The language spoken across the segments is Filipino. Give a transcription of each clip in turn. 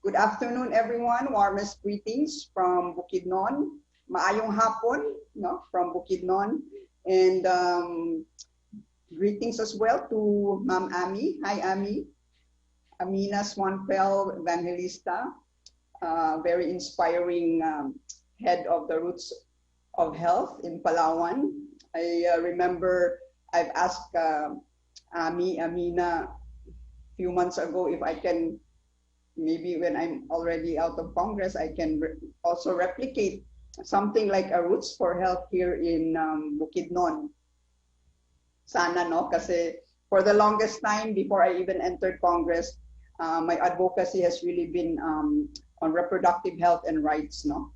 Good afternoon, everyone. Warmest greetings from Bukidnon. Maayong hapon, no, from Bukidnon. And greetings as well to Ma'am Ami. Hi, Ami. Amina Swanpel Evangelista, very inspiring head of the Roots of Health in Palawan. I remember I've asked Amina a few months ago if I can, maybe when I'm already out of Congress, I can also replicate something like a Roots for Health here in Bukidnon. Sana, no? Kasi for the longest time, before I even entered Congress, my advocacy has really been on reproductive health and rights, no?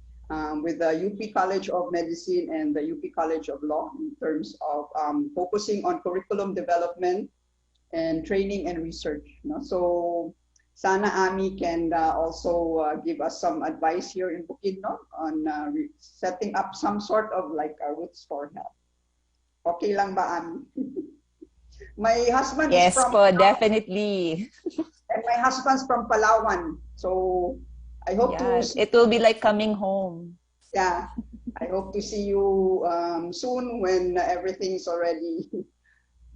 With the UP College of Medicine and the UP College of Law in terms of focusing on curriculum development and training and research. No? So sana Ami can also give us some advice here in Bukidnon on setting up some sort of like a Roots for Health. Okay lang ba, Ami? My husband is from definitely. And my husband's from Palawan. So I hope to see, it will be like coming home. Yeah. I hope to see you soon when everything's already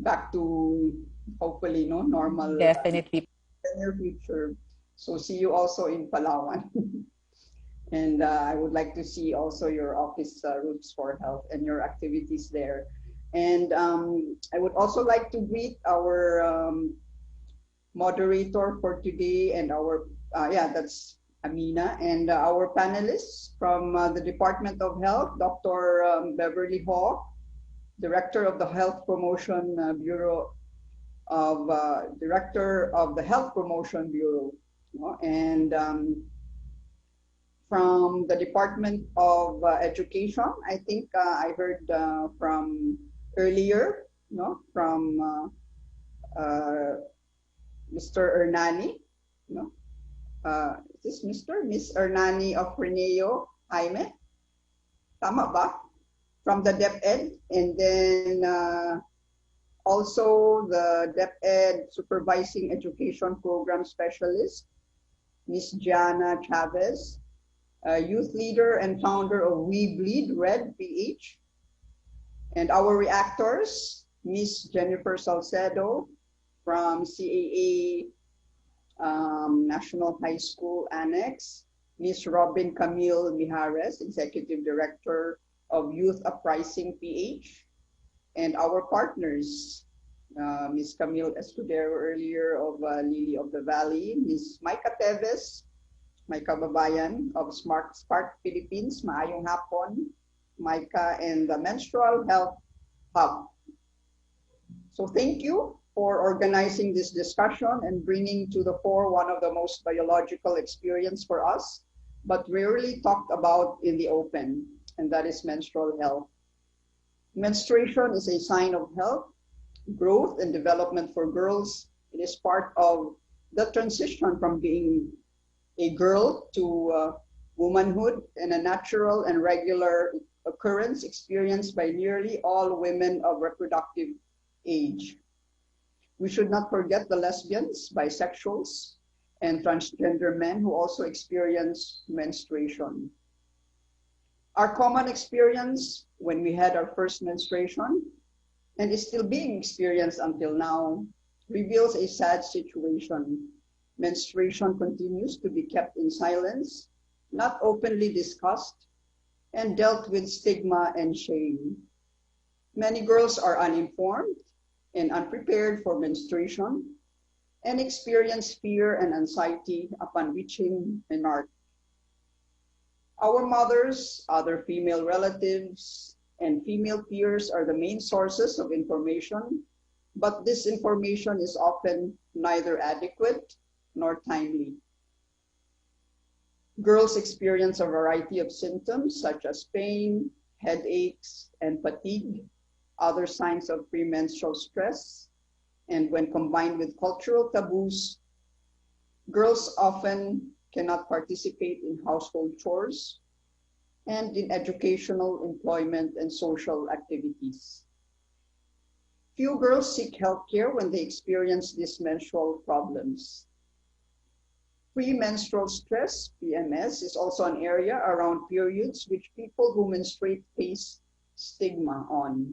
back to hopefully normal. Definitely. In the near future. So see you also in Palawan. And I would like to see also your office Roots for Health and your activities there. And I would also like to greet our moderator for today and our, that's Amina, and our panelists from the Department of Health, Dr. Beverly Ho, Director of the Health Promotion Bureau Director of the Health Promotion Bureau, and from the Department of Education, I think I heard from earlier, from Mr. Ernani, is this Miss Ernani of Reneo Jaime? Tama ba? From the DepEd, and then also the DepEd Supervising Education Program Specialist, Miss Gianna Chavez, youth leader and founder of We Bleed Red PH, and our reactors, Miss Jennifer Salcedo from CAA National High School Annex, Miss Robin Camille Mijares, Executive Director of Youth Uprising PH, and our partners, Miss Camille Escudero earlier of Lily of the Valley, Miss Micah Teves, my kababayan of Spark Philippines, maayong hapon, Micah, and the Menstrual Health Hub. So thank you for organizing this discussion and bringing to the fore one of the most biological experience for us, but rarely talked about in the open, and that is menstrual health. Menstruation is a sign of health, growth, and development for girls. It is part of the transition from being a girl to womanhood, and a natural and regular occurrence experienced by nearly all women of reproductive age. We should not forget the lesbians, bisexuals, and transgender men who also experience menstruation. Our common experience when we had our first menstruation, and is still being experienced until now, reveals a sad situation. Menstruation continues to be kept in silence, not openly discussed, and dealt with stigma and shame. Many girls are uninformed and unprepared for menstruation and experience fear and anxiety upon reaching menarche. Our mothers, other female relatives, and female peers are the main sources of information, but this information is often neither adequate nor timely. Girls experience a variety of symptoms such as pain, headaches, and fatigue, other signs of premenstrual stress, and when combined with cultural taboos, girls often cannot participate in household chores and in educational, employment, and social activities. Few girls seek health care when they experience these menstrual problems. Premenstrual stress, PMS, is also an area around periods which people who menstruate face stigma on.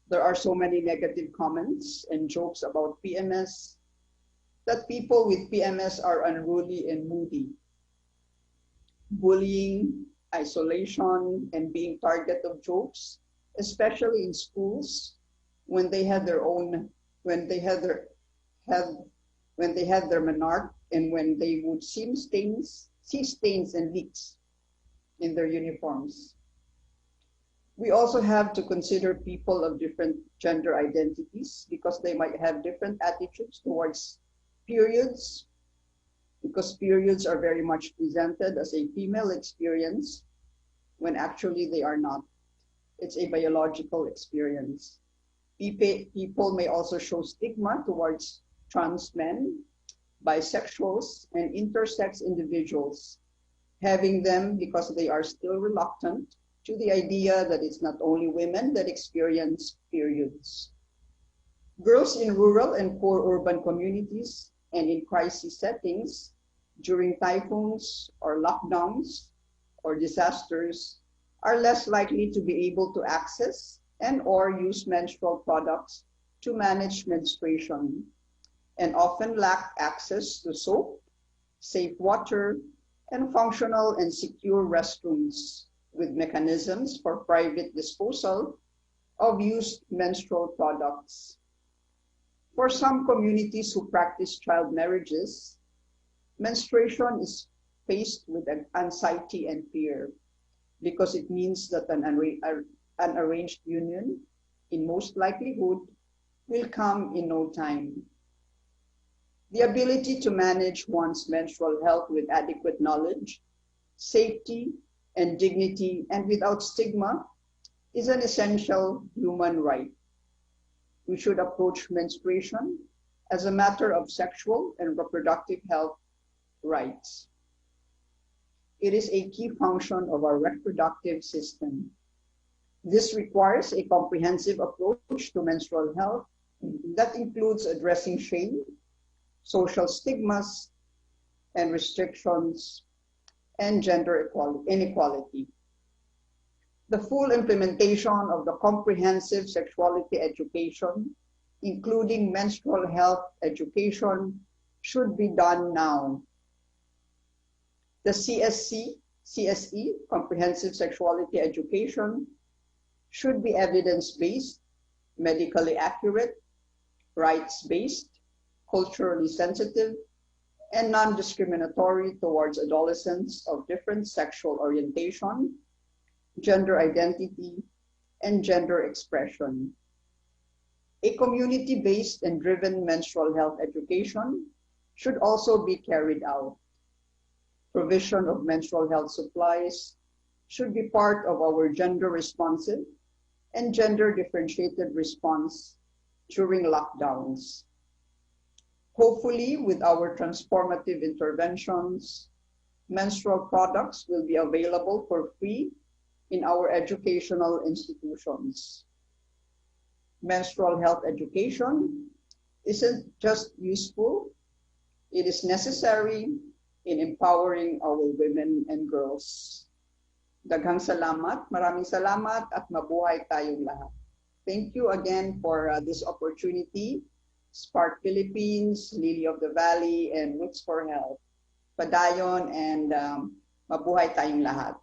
There are so many negative comments and jokes about PMS that people with PMS are unruly and moody. Bullying, isolation, and being target of jokes, especially in schools, when they had their menarche, and when they would see stains and leaks in their uniforms. We also have to consider people of different gender identities because they might have different attitudes towards periods, because periods are very much presented as a female experience when actually they are not. It's a biological experience. People may also show stigma towards trans men, bisexuals, and intersex individuals, having them because they are still reluctant to the idea that it's not only women that experience periods. Girls in rural and poor urban communities and in crisis settings during typhoons or lockdowns or disasters are less likely to be able to access and or use menstrual products to manage menstruation, and often lack access to soap, safe water, and functional and secure restrooms with mechanisms for private disposal of used menstrual products. For some communities who practice child marriages, menstruation is faced with anxiety and fear because it means that an arranged union, in most likelihood, will come in no time. The ability to manage one's menstrual health with adequate knowledge, safety, and dignity, and without stigma, is an essential human right. We should approach menstruation as a matter of sexual and reproductive health rights. It is a key function of our reproductive system. This requires a comprehensive approach to menstrual health that includes addressing shame, social stigmas and restrictions, and gender inequality. The full implementation of the comprehensive sexuality education, including menstrual health education, should be done now. The CSE, Comprehensive Sexuality Education, should be evidence-based, medically accurate, rights-based, culturally sensitive, and non-discriminatory towards adolescents of different sexual orientation, gender identity, and gender expression. A community-based and driven menstrual health education should also be carried out. Provision of menstrual health supplies should be part of our gender-responsive and gender-differentiated response during lockdowns. Hopefully, with our transformative interventions, menstrual products will be available for free in our educational institutions. Menstrual health education isn't just useful, it is necessary in empowering our women and girls. Daghang salamat, maraming salamat, at mabuhay tayong lahat. Thank you again for this opportunity. Spark Philippines, Lily of the Valley, and Roots for Health. Padayon, and mabuhay tayong lahat.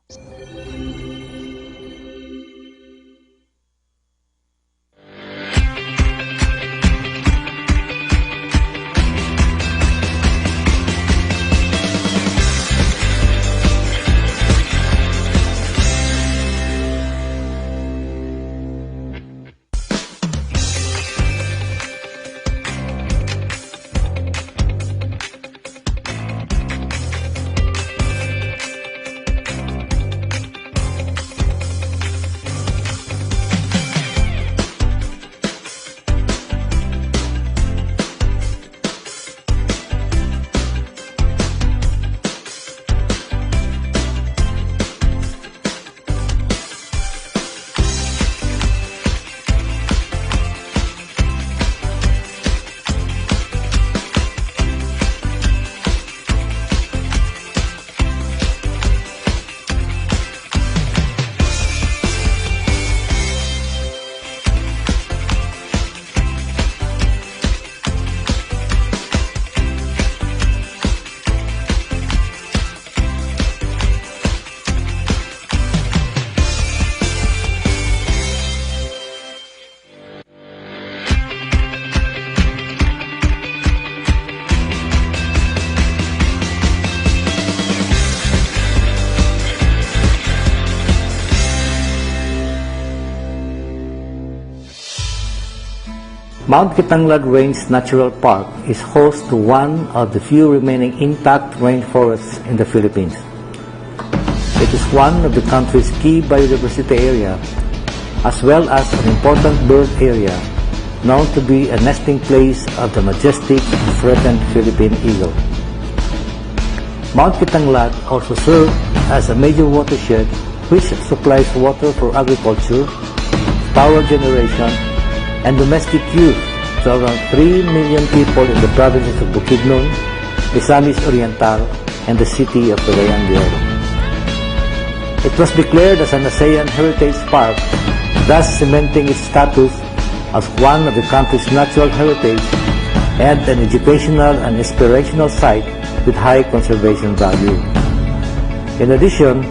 Mount Kitanglad Range Natural Park is host to one of the few remaining intact rainforests in the Philippines. It is one of the country's key biodiversity area, as well as an important bird area known to be a nesting place of the majestic and threatened Philippine eagle. Mount Kitanglad also serves as a major watershed which supplies water for agriculture, power generation, and domestic use to around 3 million people in the provinces of Bukidnon, Misamis Oriental, and the city of Cagayan de Oro. It was declared as an ASEAN Heritage Park, thus cementing its status as one of the country's natural heritage and an educational and inspirational site with high conservation value. In addition,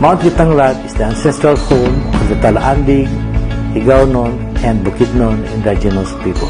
Mount Kitanglad is the ancestral home of the Talaandig, Higaonon, and Bukidnon indigenous people.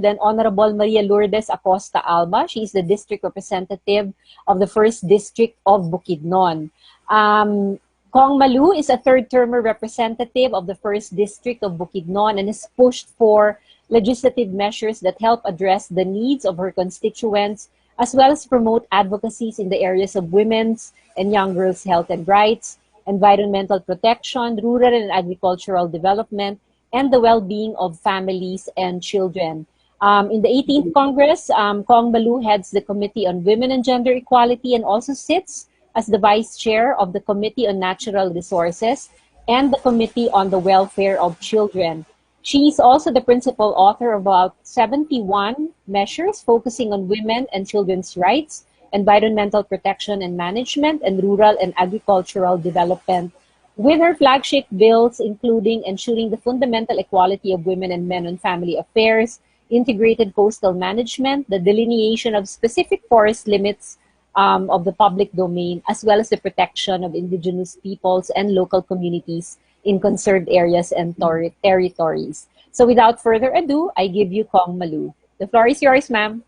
Then Honorable Maria Lourdes Acosta Alba. She is the district representative of the 1st District of Bukidnon. Kong Malu is a third-termer representative of the 1st District of Bukidnon and has pushed for legislative measures that help address the needs of her constituents, as well as promote advocacies in the areas of women's and young girls' health and rights, environmental protection, rural and agricultural development, and the well-being of families and children. In the 18th Congress, Kong Malu heads the Committee on Women and Gender Equality and also sits as the Vice Chair of the Committee on Natural Resources and the Committee on the Welfare of Children. She is also the principal author of about 71 measures focusing on women and children's rights, environmental protection and management, and rural and agricultural development, with her flagship bills including ensuring the fundamental equality of women and men on family affairs, integrated coastal management, the delineation of specific forest limits of the public domain, as well as the protection of indigenous peoples and local communities in conserved areas and territories. So without further ado, I give you Kong Malu. The floor is yours, ma'am.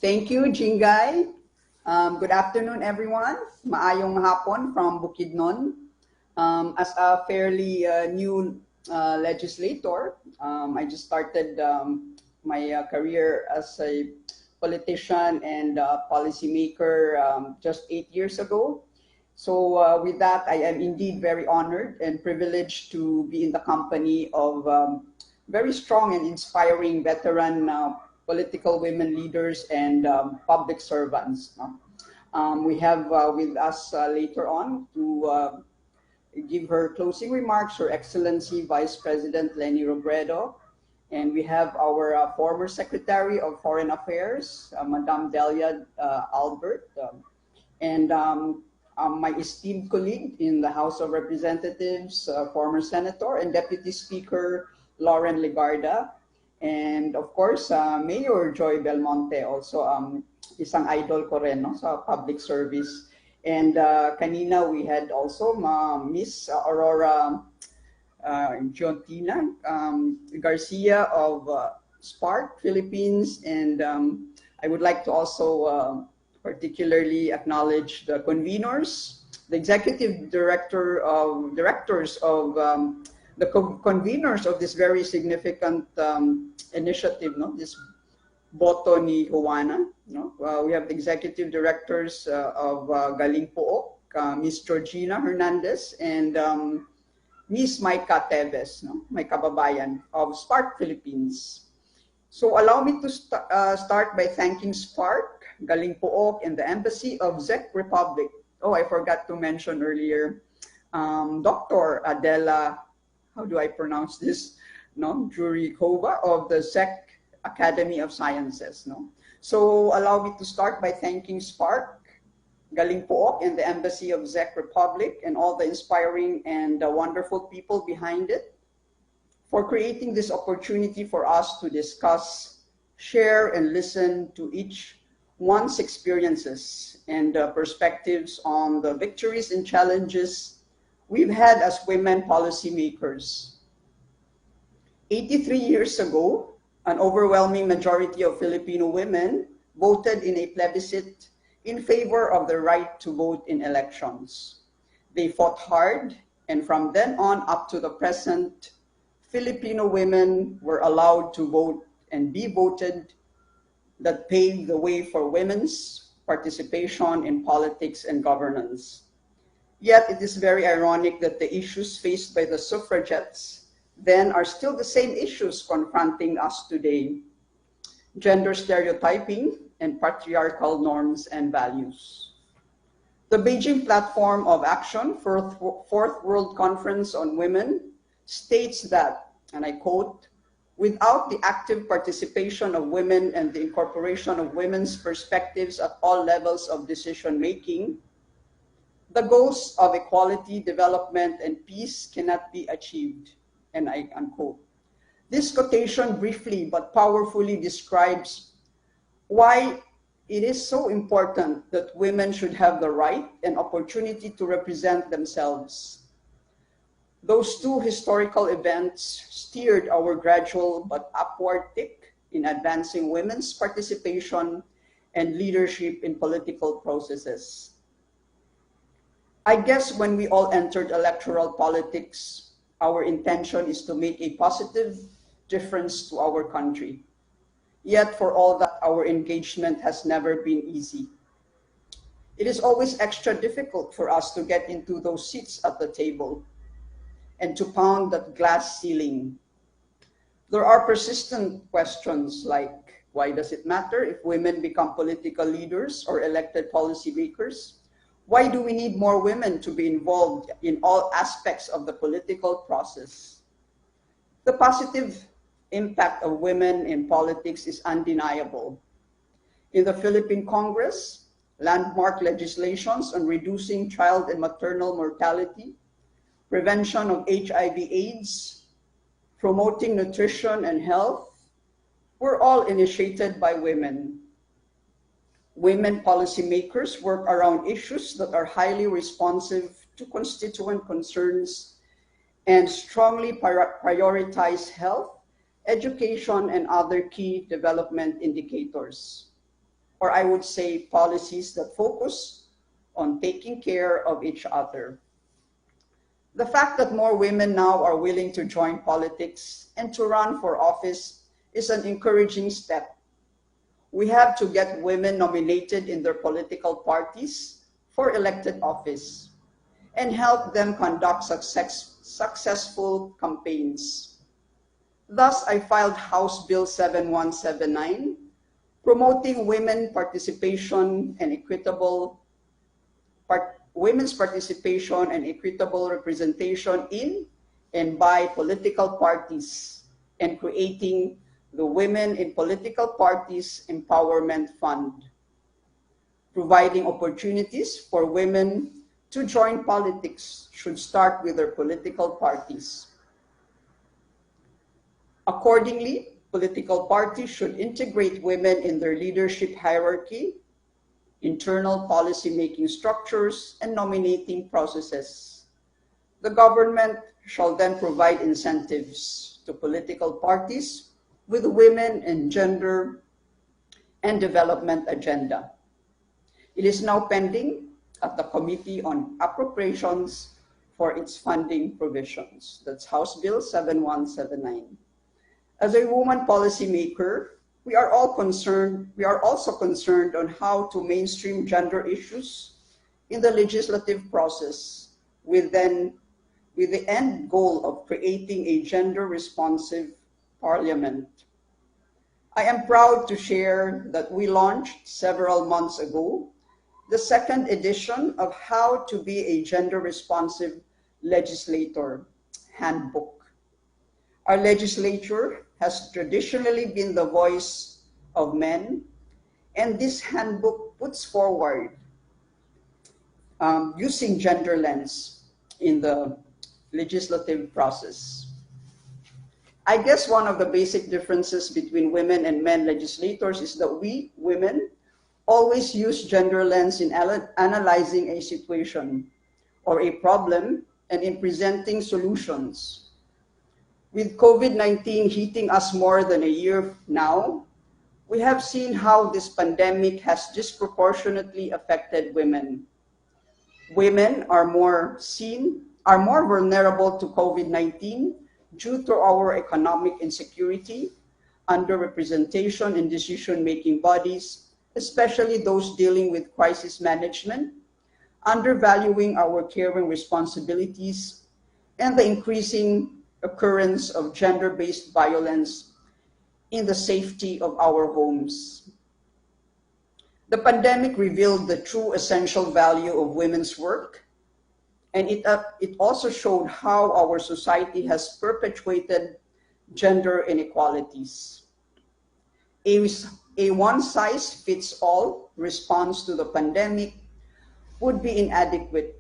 Thank you, Jingay. Good afternoon, everyone. Maayong hapon from Bukidnon. As a fairly new legislator, I just started my career as a politician and policymaker just 8 years ago. So with that, I am indeed very honored and privileged to be in the company of very strong and inspiring veteran political women leaders and public servants. We have with us later on to give her closing remarks, Her Excellency Vice President Leni Robredo. And we have our former Secretary of Foreign Affairs, Madame Delia Albert, and my esteemed colleague in the House of Representatives, former Senator and Deputy Speaker Lauren Legarda, and of course, Mayor Joy Belmonte, also isang idol ko rin, no, sa public service. And kanina we had also Miss Aurora Giontina Garcia of Spark Philippines, and I would like to also particularly acknowledge the conveners, the executive directors of the conveners of this very significant initiative, no? This Boto ni Juana. No? We have the executive directors of Galing Pook, Miss Georgina Hernandez, and Miss Maika Teves, no? My kababayan of Spark Philippines. So allow me to start by thanking Spark, Galing Pook, and the Embassy of Czech Republic. Oh, I forgot to mention earlier, Dr. Adela, how do I pronounce this? No, Jurikova of the Czech Academy of Sciences. No, so allow me to start by thanking Spark, Galing Pook, and the Embassy of Czech Republic, and all the inspiring and wonderful people behind it for creating this opportunity for us to discuss, share, and listen to each one's experiences and perspectives on the victories and challenges we've had as women policymakers. 83 years ago, An overwhelming majority of Filipino women voted in a plebiscite in favor of the right to vote in elections. They fought hard, and from then on up to the present, Filipino women were allowed to vote and be voted. That paved the way for women's participation in politics and governance. Yet it is very ironic that the issues faced by the suffragettes then are still the same issues confronting us today: gender stereotyping and patriarchal norms and values. The Beijing Platform of Action for Fourth World Conference on Women states that, and I quote, "Without the active participation of women and the incorporation of women's perspectives at all levels of decision-making, the goals of equality, development, and peace cannot be achieved." And I unquote. This quotation briefly but powerfully describes why it is so important that women should have the right and opportunity to represent themselves. Those two historical events steered our gradual but upward tick in advancing women's participation and leadership in political processes. I guess when we all entered electoral politics, our intention is to make a positive difference to our country. Yet for all that, our engagement has never been easy. It is always extra difficult for us to get into those seats at the table and to pound that glass ceiling. There are persistent questions like, why does it matter if women become political leaders or elected policymakers? Why do we need more women to be involved in all aspects of the political process? The positive impact of women in politics is undeniable. In the Philippine Congress, landmark legislations on reducing child and maternal mortality, prevention of HIV/AIDS, promoting nutrition and health, were all initiated by women. Women policymakers work around issues that are highly responsive to constituent concerns and strongly prioritize health, education, and other key development indicators. Or I would say policies that focus on taking care of each other. The fact that more women now are willing to join politics and to run for office is an encouraging step. We have to get women nominated in their political parties for elected office and help them conduct successful campaigns. Thus, I filed House Bill 7179, promoting women's participation and equitable representation in and by political parties, and creating the Women in Political Parties Empowerment Fund, providing opportunities for women to join politics should start with their political parties. Accordingly, political parties should integrate women in their leadership hierarchy, internal policy-making structures, and nominating processes. The government shall then provide incentives to political parties with women and gender and development agenda. It is now pending at the Committee on Appropriations for its funding provisions. That's House Bill 7179. As a woman policymaker, we are also concerned on how to mainstream gender issues in the legislative process with the end goal of creating a gender-responsive parliament. I am proud to share that we launched several months ago the second edition of How to Be a Gender-Responsive Legislator Handbook. Our legislature has traditionally been the voice of men, and this handbook puts forward using gender lens in the legislative process. I guess one of the basic differences between women and men legislators is that we, women, always use gender lens in analyzing a situation or a problem and in presenting solutions. With COVID-19 hitting us more than a year now, we have seen how this pandemic has disproportionately affected women. Women are more vulnerable to COVID-19 due to our economic insecurity, underrepresentation in decision-making bodies, especially those dealing with crisis management, undervaluing our caring responsibilities, and the increasing occurrence of gender-based violence in the safety of our homes. The pandemic revealed the true essential value of women's work, and it also showed how our society has perpetuated gender inequalities. A one-size-fits-all response to the pandemic would be inadequate.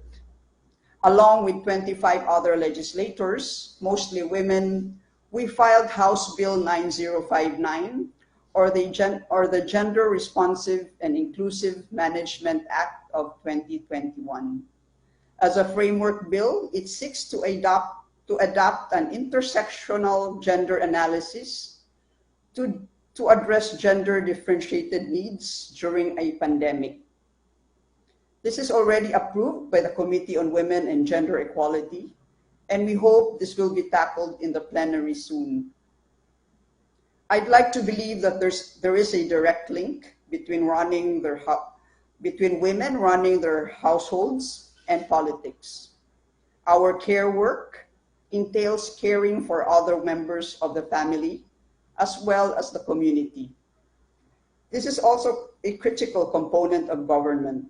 Along with 25 other legislators, mostly women, we filed House Bill 9059, or the Gender Responsive and Inclusive Management Act of 2021. As a framework bill, it seeks to adopt an intersectional gender analysis to address gender differentiated needs during a pandemic. This is already approved by the Committee on Women and Gender Equality, and we hope this will be tackled in the plenary soon. I'd like to believe that there is a direct link between women running their households and politics. Our care work entails caring for other members of the family as well as the community. This is also a critical component of government.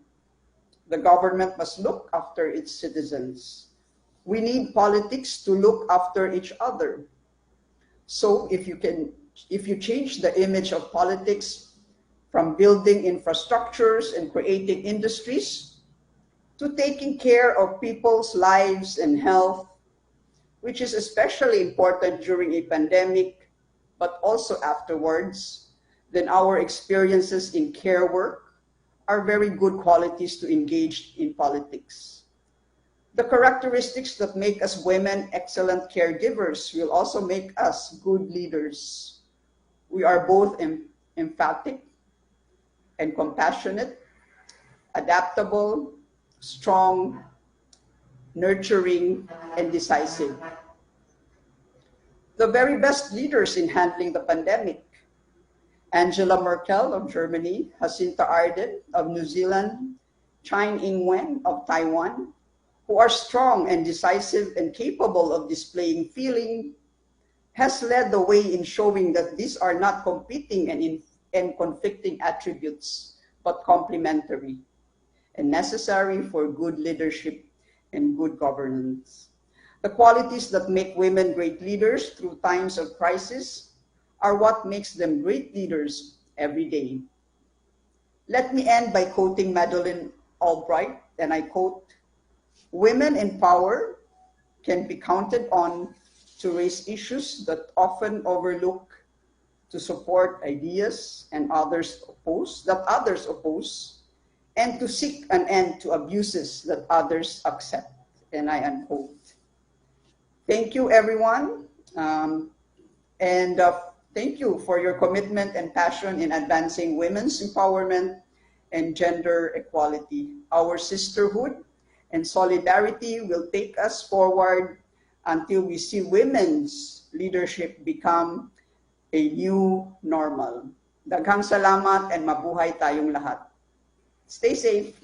The government must look after its citizens. We need politics to look after each other. So if you change the image of politics from building infrastructures and creating industries to taking care of people's lives and health, which is especially important during a pandemic, but also afterwards, then our experiences in care work are very good qualities to engage in politics. The characteristics that make us women excellent caregivers will also make us good leaders. We are both emphatic and compassionate, adaptable, strong, nurturing, and decisive. The very best leaders in handling the pandemic: Angela Merkel of Germany, Jacinta Ardern of New Zealand, Tsai Ing-wen of Taiwan, who are strong and decisive and capable of displaying feeling, has led the way in showing that these are not competing and conflicting attributes, but complementary and necessary for good leadership and good governance. The qualities that make women great leaders through times of crisis are what makes them great leaders every day. Let me end by quoting Madeleine Albright, and I quote, "Women in power can be counted on to raise issues that often overlook, to support ideas and others oppose, and to seek an end to abuses that others accept." And I unquote. Thank you, everyone. Thank you for your commitment and passion in advancing women's empowerment and gender equality. Our sisterhood and solidarity will take us forward until we see women's leadership become a new normal. Daghang salamat and mabuhay tayong lahat. Stay safe.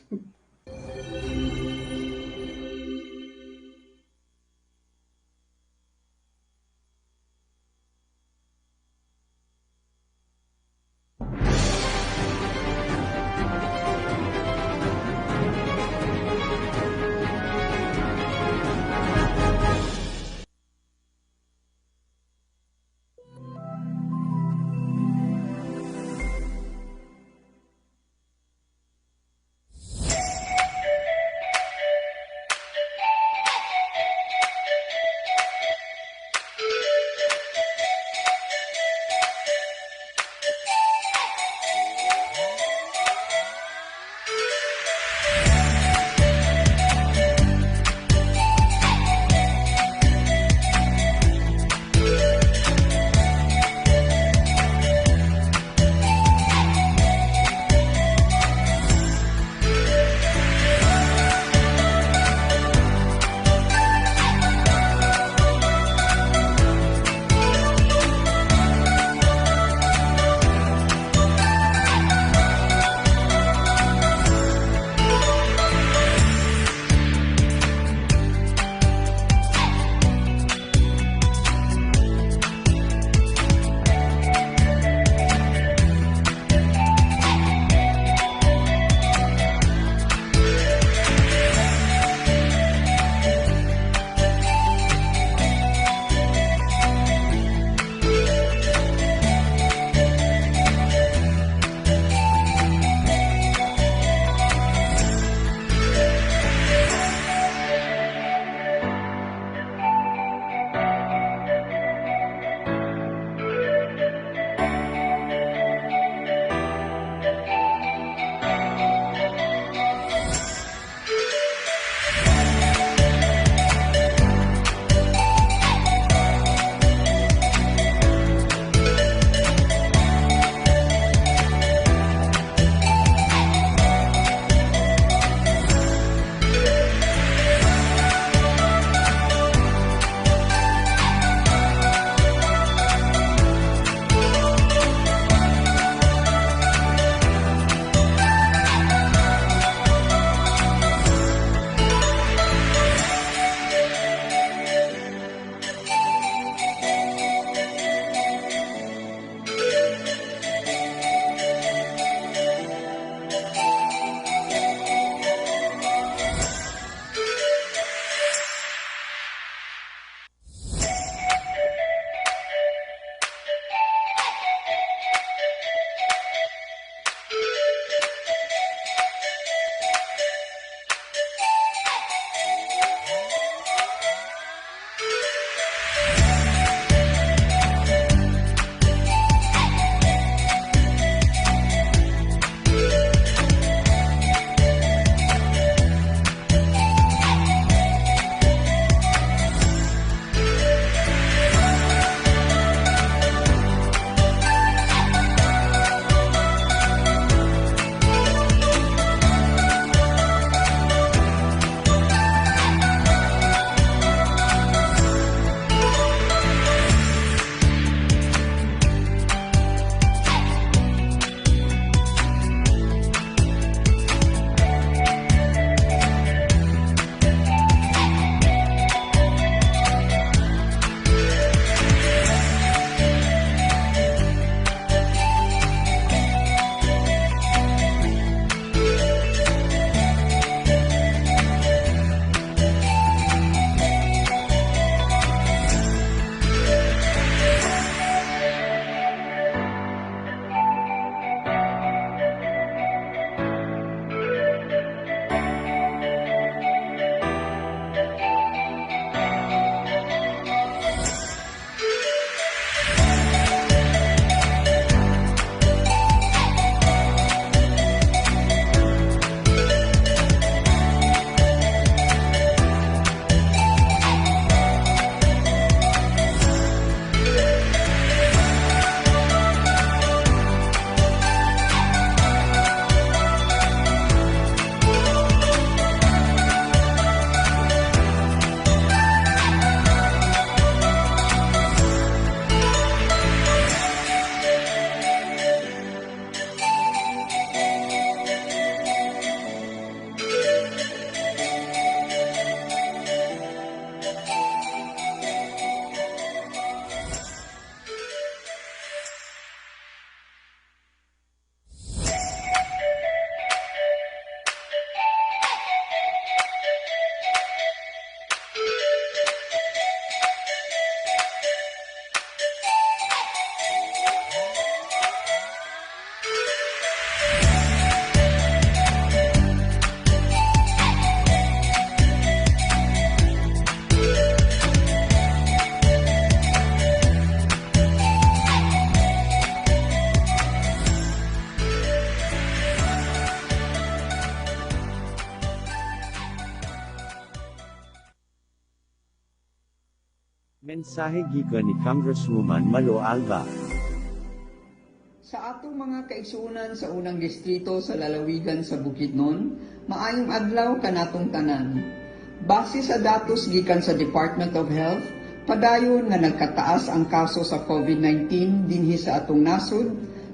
Mensahe gikan ni Congresswoman Malo Alba. Sa atong mga kaigsuonan sa unang distrito sa lalawigan sa Bukidnon, maayong adlaw kanatong tanan. Base sa datos gikan sa Department of Health, padayon nga nagkataas ang kaso sa COVID-19 dinhi sa atong nasod,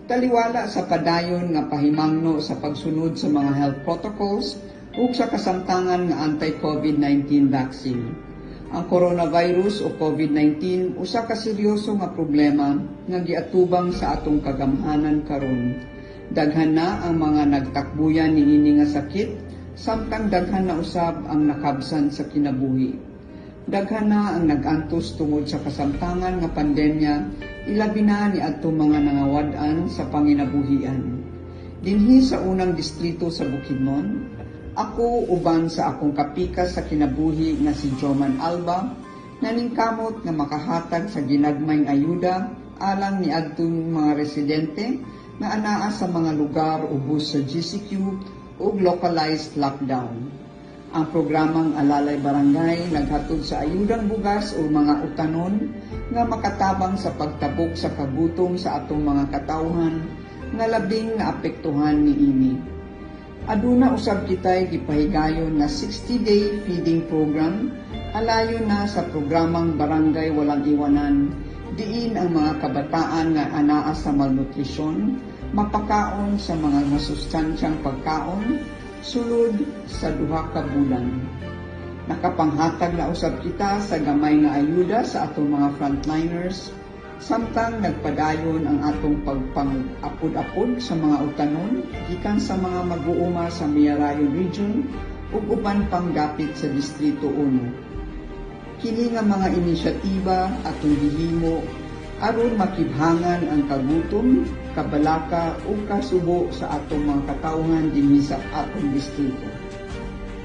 taliwala sa padayon nga pahimangno sa pagsunod sa mga health protocols ug sa kasamtangan nga anti-COVID-19 vaccine. Ang coronavirus o COVID-19 usa ka seryoso nga problema nga giatubang sa atong kagamhanan karon. Daghan na ang mga nagtakbuyan niini nga sakit, samtang daghan na usab ang nakabsan sa kinabuhi. Daghan na ang nagantos tungod sa kasamtangan nga pandemya, ilabi na ni adtong mga nangawad-an sa panginabuhian. Dinhi sa unang distrito sa Bukidnon, ako uban sa akong kapikas sa kinabuhi nga si Joman Alba, naningkamot nga makahatag sa ginagmayng ayuda alang ni adtong mga residente nga anaa sa mga lugar ubos sa GCQ ug localized lockdown. Ang programang Alalay Barangay naghatod sa ayudang bugas o mga utanon nga makatabang sa pagtabok sa kagutom sa atong mga katawhan nga labing naapektuhan niini. Aduna usab kitay gipahigayon na 60-day feeding program, alayo na sa programang Barangay Walang Iwanan, diin ang mga kabataan nga anaa sa malnutrisyon, mapakaon sa mga masustansyang pagkaon, sulod sa 2 ka bulan. Nakapanghatag na usab kita sa gamay nga ayuda sa atong mga frontliners, samtang nagpadayon ang atong pagpang-apod-apod sa mga utanon gikan sa mga mag-uuma sa Miyarayo Region ug uban pang dapit sa Distrito 1. Kini nga mga inisyatiba atong gihimo aron makibhangan ang kagutom, kabalaka ug kasubo sa atong mga katawhan dinhi sa atong distrito.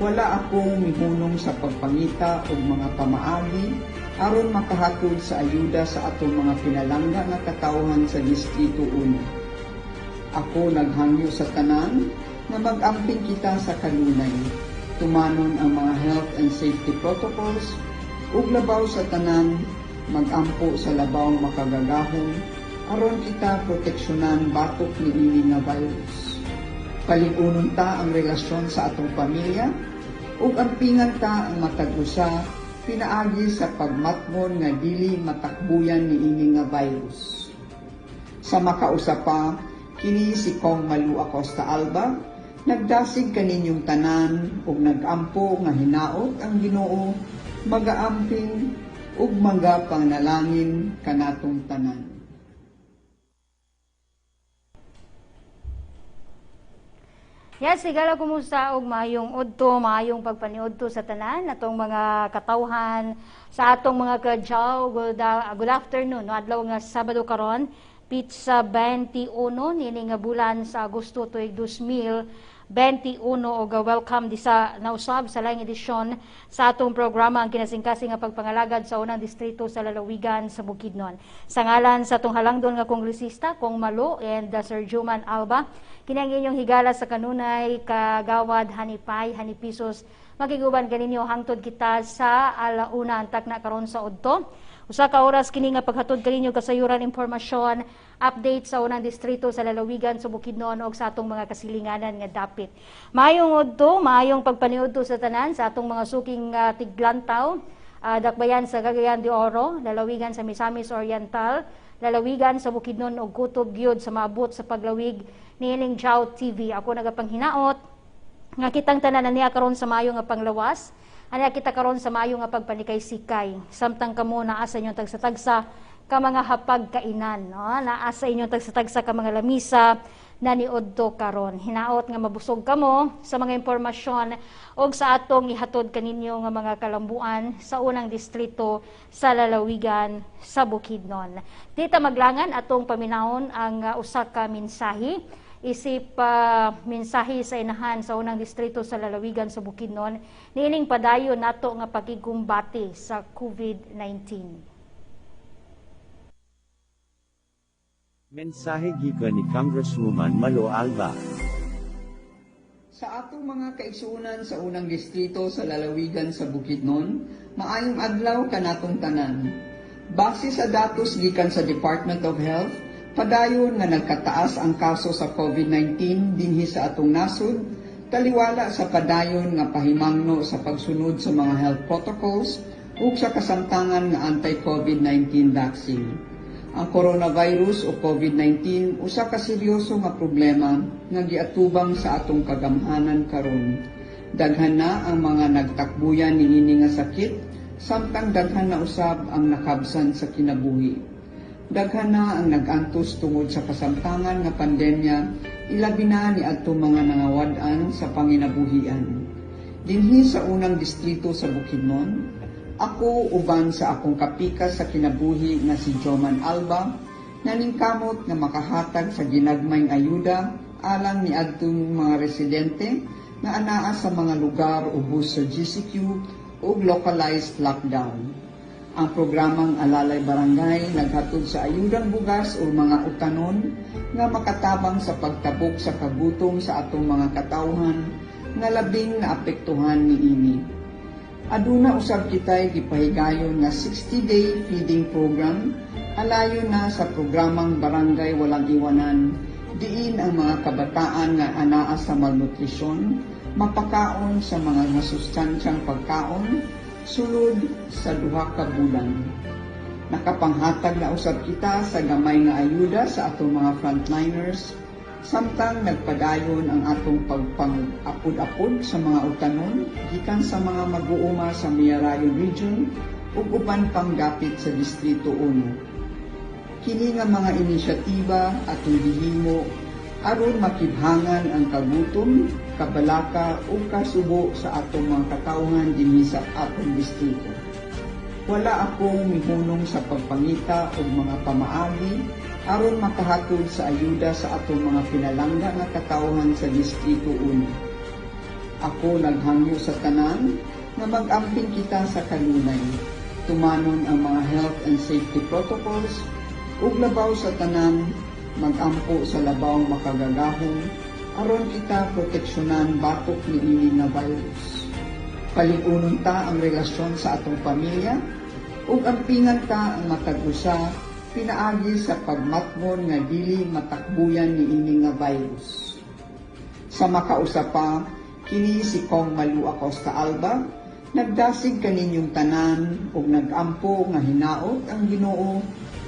Wala akong mihunong sa pagpangita og mga pamaagi aron makahatod sa ayuda sa atong mga pinalangga nga katawhan sa Distrito 1. Ako naghangyo sa tanan nga mag-amping kita sa kanunay, tumanon ang mga health and safety protocols, ug labaw sa tanan, mag-ampo sa labaw makagagahom, aron kita proteksyonan batok niini nga virus. Paligunon ta ang relasyon sa atong pamilya, ug ampingan ta ang matag-usa pinaagi sa pagmatmon nga dili matakbuyan niini nga virus. Sa makausa pa, kini si Kong Malu Acosta Alba, nagdasig kaninyong tanan ug nagampo nga hinaot ang Ginoo, magaamping ug mga pangnalangin kanatong tanan. Yes, sigala kumusta og maayong udto, maayong pagpaniudto sa tanan atong mga katawhan sa atong mga kadyaw. Good afternoon, no adlaw nga Sabado karon, pizza 21 nini nga bulan sa Agosto tuig 2021 og welcome di sa nausab sa laing edisyon sa atong programa ang kinasingkasing nga pagpangalagad sa unang distrito sa lalawigan sa Bukidnon. Sa ngalan sa atong halangdon nga kongresista Kong Malo and Sir Juman Alba, kini ang inyong higala sa kanunay kagawad hanipay hanipisos magiguban kaninyo hangtod kita sa alauna antak na karon sa udto. Usa ka oras kini nga paghatod kaninyo kasayuran impormasyon, update sa unang distrito sa lalawigan sa Bukidnon og sa atong mga kasilinganan nga dapit. Maayong udto, maayong pagpaniudto sa tanan sa atong mga suking tiglantaw, dakbayan sa Cagayan de Oro, lalawigan sa Misamis Oriental, lalawigan sa Bukidnon og kutob gyud sa maabot sa paglawig niining Jade TV. Ako nagapanghinaot nga kitang tanan niya karon sa maayo nga panglawas. Ana kita karon sa maayo nga pagpanikay-sikay. Samtang kamo naa sa inyong tagsa-tagsa ka mga hapag kainan, no? Naa sa inyong tagsa-tagsa ka mga lamisa na niudto karon. Hinaot nga mabusog kamo sa mga impormasyon og sa atong ihatod kaninyo nga mga kalambuan sa unang distrito sa lalawigan sa Bukidnon. Dita maglangan atong paminahon ang usa ka mensahe isip mensahe sa inahan sa unang distrito sa lalawigan sa Bukidnon niining padayon nato nga pakigumbati sa COVID-19. Mensahe gikan ni Congresswoman Malo Alba. Sa atong mga kaigsuonan sa unang distrito sa lalawigan sa Bukidnon, maayong adlaw kanatong tanan. Base sa datos gikan sa Department of Health, padayon nga nagkataas ang kaso sa COVID-19 dinhi sa atong nasod, taliwala sa padayon nga pahimangno sa pagsunod sa mga health protocols ug sa kasamtangan nga anti-COVID-19 vaccine. Ang coronavirus o COVID-19 usa ka seryoso nga problema nga giatubang sa atong kagamhanan karon. Daghan na ang mga nagtakbuyan niini nga sakit, samtang daghan na usab ang nakabsan sa kinabuhi. Daghan na ang nag-antos tungod sa kasamtangan nga pandemya, ilabi na ni adto mga nangawad-an sa panginabuhian. Dinhi sa unang distrito sa Bukidnon, ako uban sa akong kapika sa kinabuhi nga si Joman Alba, naningkamot nga makahatag sa ginagmayng ayuda alang ni adtong mga residente nga anaa sa mga lugar ubos sa GCQ ug localized lockdown. Ang programang Alalay Barangay naghatod sa ayudang bugas o mga utanon nga makatabang sa pagtabok sa kagutom sa atong mga katawhan nga labing naapektuhan niini. Aduna usab kitay gipahigayon nga 60-day feeding program, alayo na sa programang Barangay Walang Iwanan, diin ang mga kabataan nga anaa sa malnutrisyon, mapakaon sa mga masustansyang pagkaon, sulod sa 2 ka bulan. Nakapanghatag na usab kita sa gamay nga ayuda sa atong mga frontliners, samtang nagpadayon ang atong pagpang-apod-apod sa mga utanon gikan sa mga mag-uuma sa Miyarayon Region ug uban pang dapit sa Distrito 1. Kini nga mga inisyatiba atong gihimo aron makibhangan ang kagutom, kabalaka ug kasubo sa atong mga katawhan dinhi sa atong distrito. Wala akong mihunong sa pagpangita og mga pamaagi aron makahatod sa ayuda sa atong mga pinalangga nga katawhan sa Distrito 1. Ako naghangyo sa tanan nga mag-amping kita sa kanunay, tumanon ang mga health and safety protocols, ug labaw sa tanan, mag-ampo sa labawng makagagahong, aron kita proteksyonan batok niini nga virus. Paligunon ta ang relasyon sa atong pamilya, ug ampingan ta ang matag-usa pinaagi sa pagmatmon nga dili matakbuyan niini nga virus. Sa makausapa, kini si Kong Malu Acosta Alba, nagdasig kaninyong tanan ug nag-ampo nga hinaot ang Ginoo,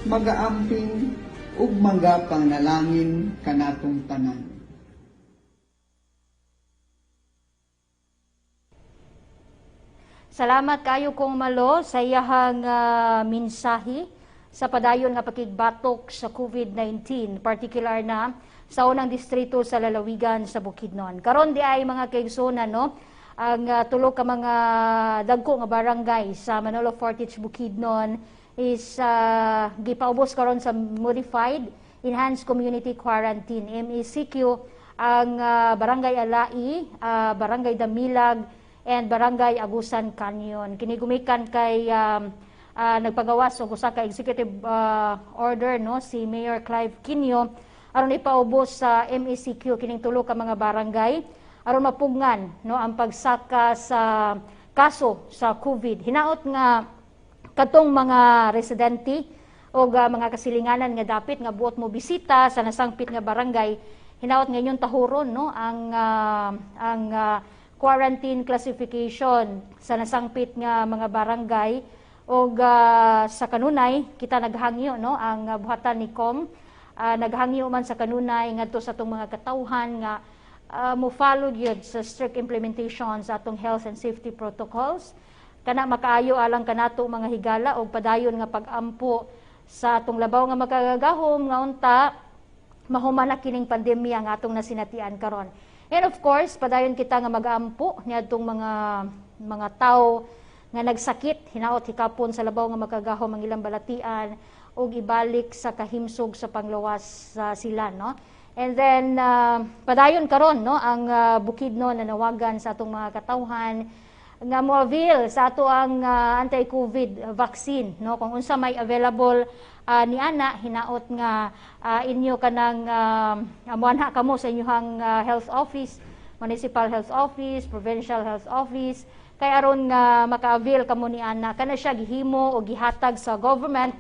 magaamping ug magapangnalangin kanatong tanan. Salamat kayo Kong Malo sa iyahang mensahe sa padayon nga pakigbatok sa COVID-19, particular na sa unang distrito sa lalawigan sa Bukidnon. Karon di ay mga kaigsonan, no, ang tulo ka mga dagko nga barangay sa Manolo Fortich Bukidnon is gipaubos karon sa modified enhanced community quarantine MECQ ang barangay Alai, barangay Damilag and barangay Agusan Canyon. Kini gumikan kay nagpagawas og usa ka executive order, no, si Mayor Clive Quinio aron ipaubos sa MECQ kining tulo ka mga barangay aron mapugngan, no, ang pagsaka sa kaso sa COVID. Hinaot nga katong mga residente o mga kasilinganan nga dapit nga buot mo bisita sa nasangpit nga barangay, hinaot ngayon tahuron, no, ang quarantine classification sa nasangpit nga mga barangay o sa kanunay kita naghangyo, no, ang buhatan ni Kong naghangyo man sa kanunay ngadto sa atong mga katawhan nga mo follow gyud sa strict implementation sa atong health and safety protocols kana makaayo alang kanato mga higala og padayon nga pag-ampo sa atong labaw nga makagagahom nga unta mahuman na kining pandemya nga atong nasinatian karon. And of course, padayon kita nga mag-ampo niadtong mga tawo nga nagsakit, hinaot hikapon sa labaw nga makagahom ang ilang balatian ug ibalik sa kahimsog sa panglawas sila, no. And then padayon karon, no, ang Bukidnon nanawagan sa atong mga katawhan nga mo-avail sa ato ang anti-COVID vaccine, no, kung unsa may available ni ana hinaot nga inyo kanang amuanha kamo sa inyong health office, municipal health office, provincial health office, kay aron nga maka-avail kamo ni ana kana siya gihimo o gihatag sa government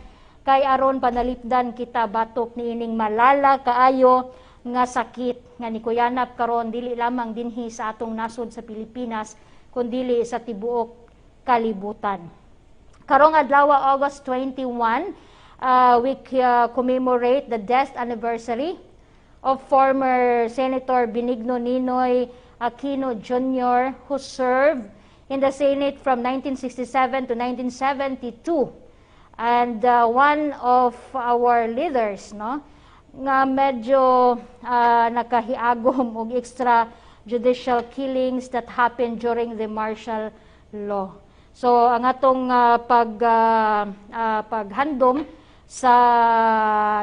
kay aron panalipdan kita batok niining malala kaayo nga sakit nga nikuyanap karon dili lamang dinhi sa atong nasod sa Pilipinas kundi sa tibuok kalibutan. Karong adlaw August 21, we commemorate the death anniversary of former Senator Benigno Ninoy Aquino Jr. who served in the Senate from 1967 to 1972 and one of our leaders no nga medyo nakahiagom og extrajudicial killings that happened during the martial law. So ang atong paghandom sa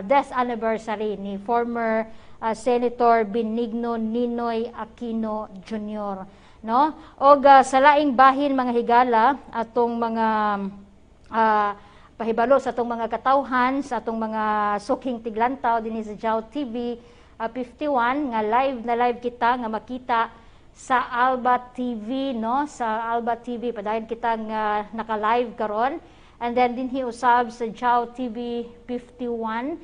death anniversary ni former Senator Benigno Ninoy Aquino Jr. no og sa laing bahin mga higala atong mga pahibalo sa atong mga katawhan sa atong mga suking tiglantaw dinhi sa Jade TV 51 nga live kita nga makita sa Alba TV no sa Alba TV padayon kita nga naka-live karon and then dinhi usab sa Jade TV 51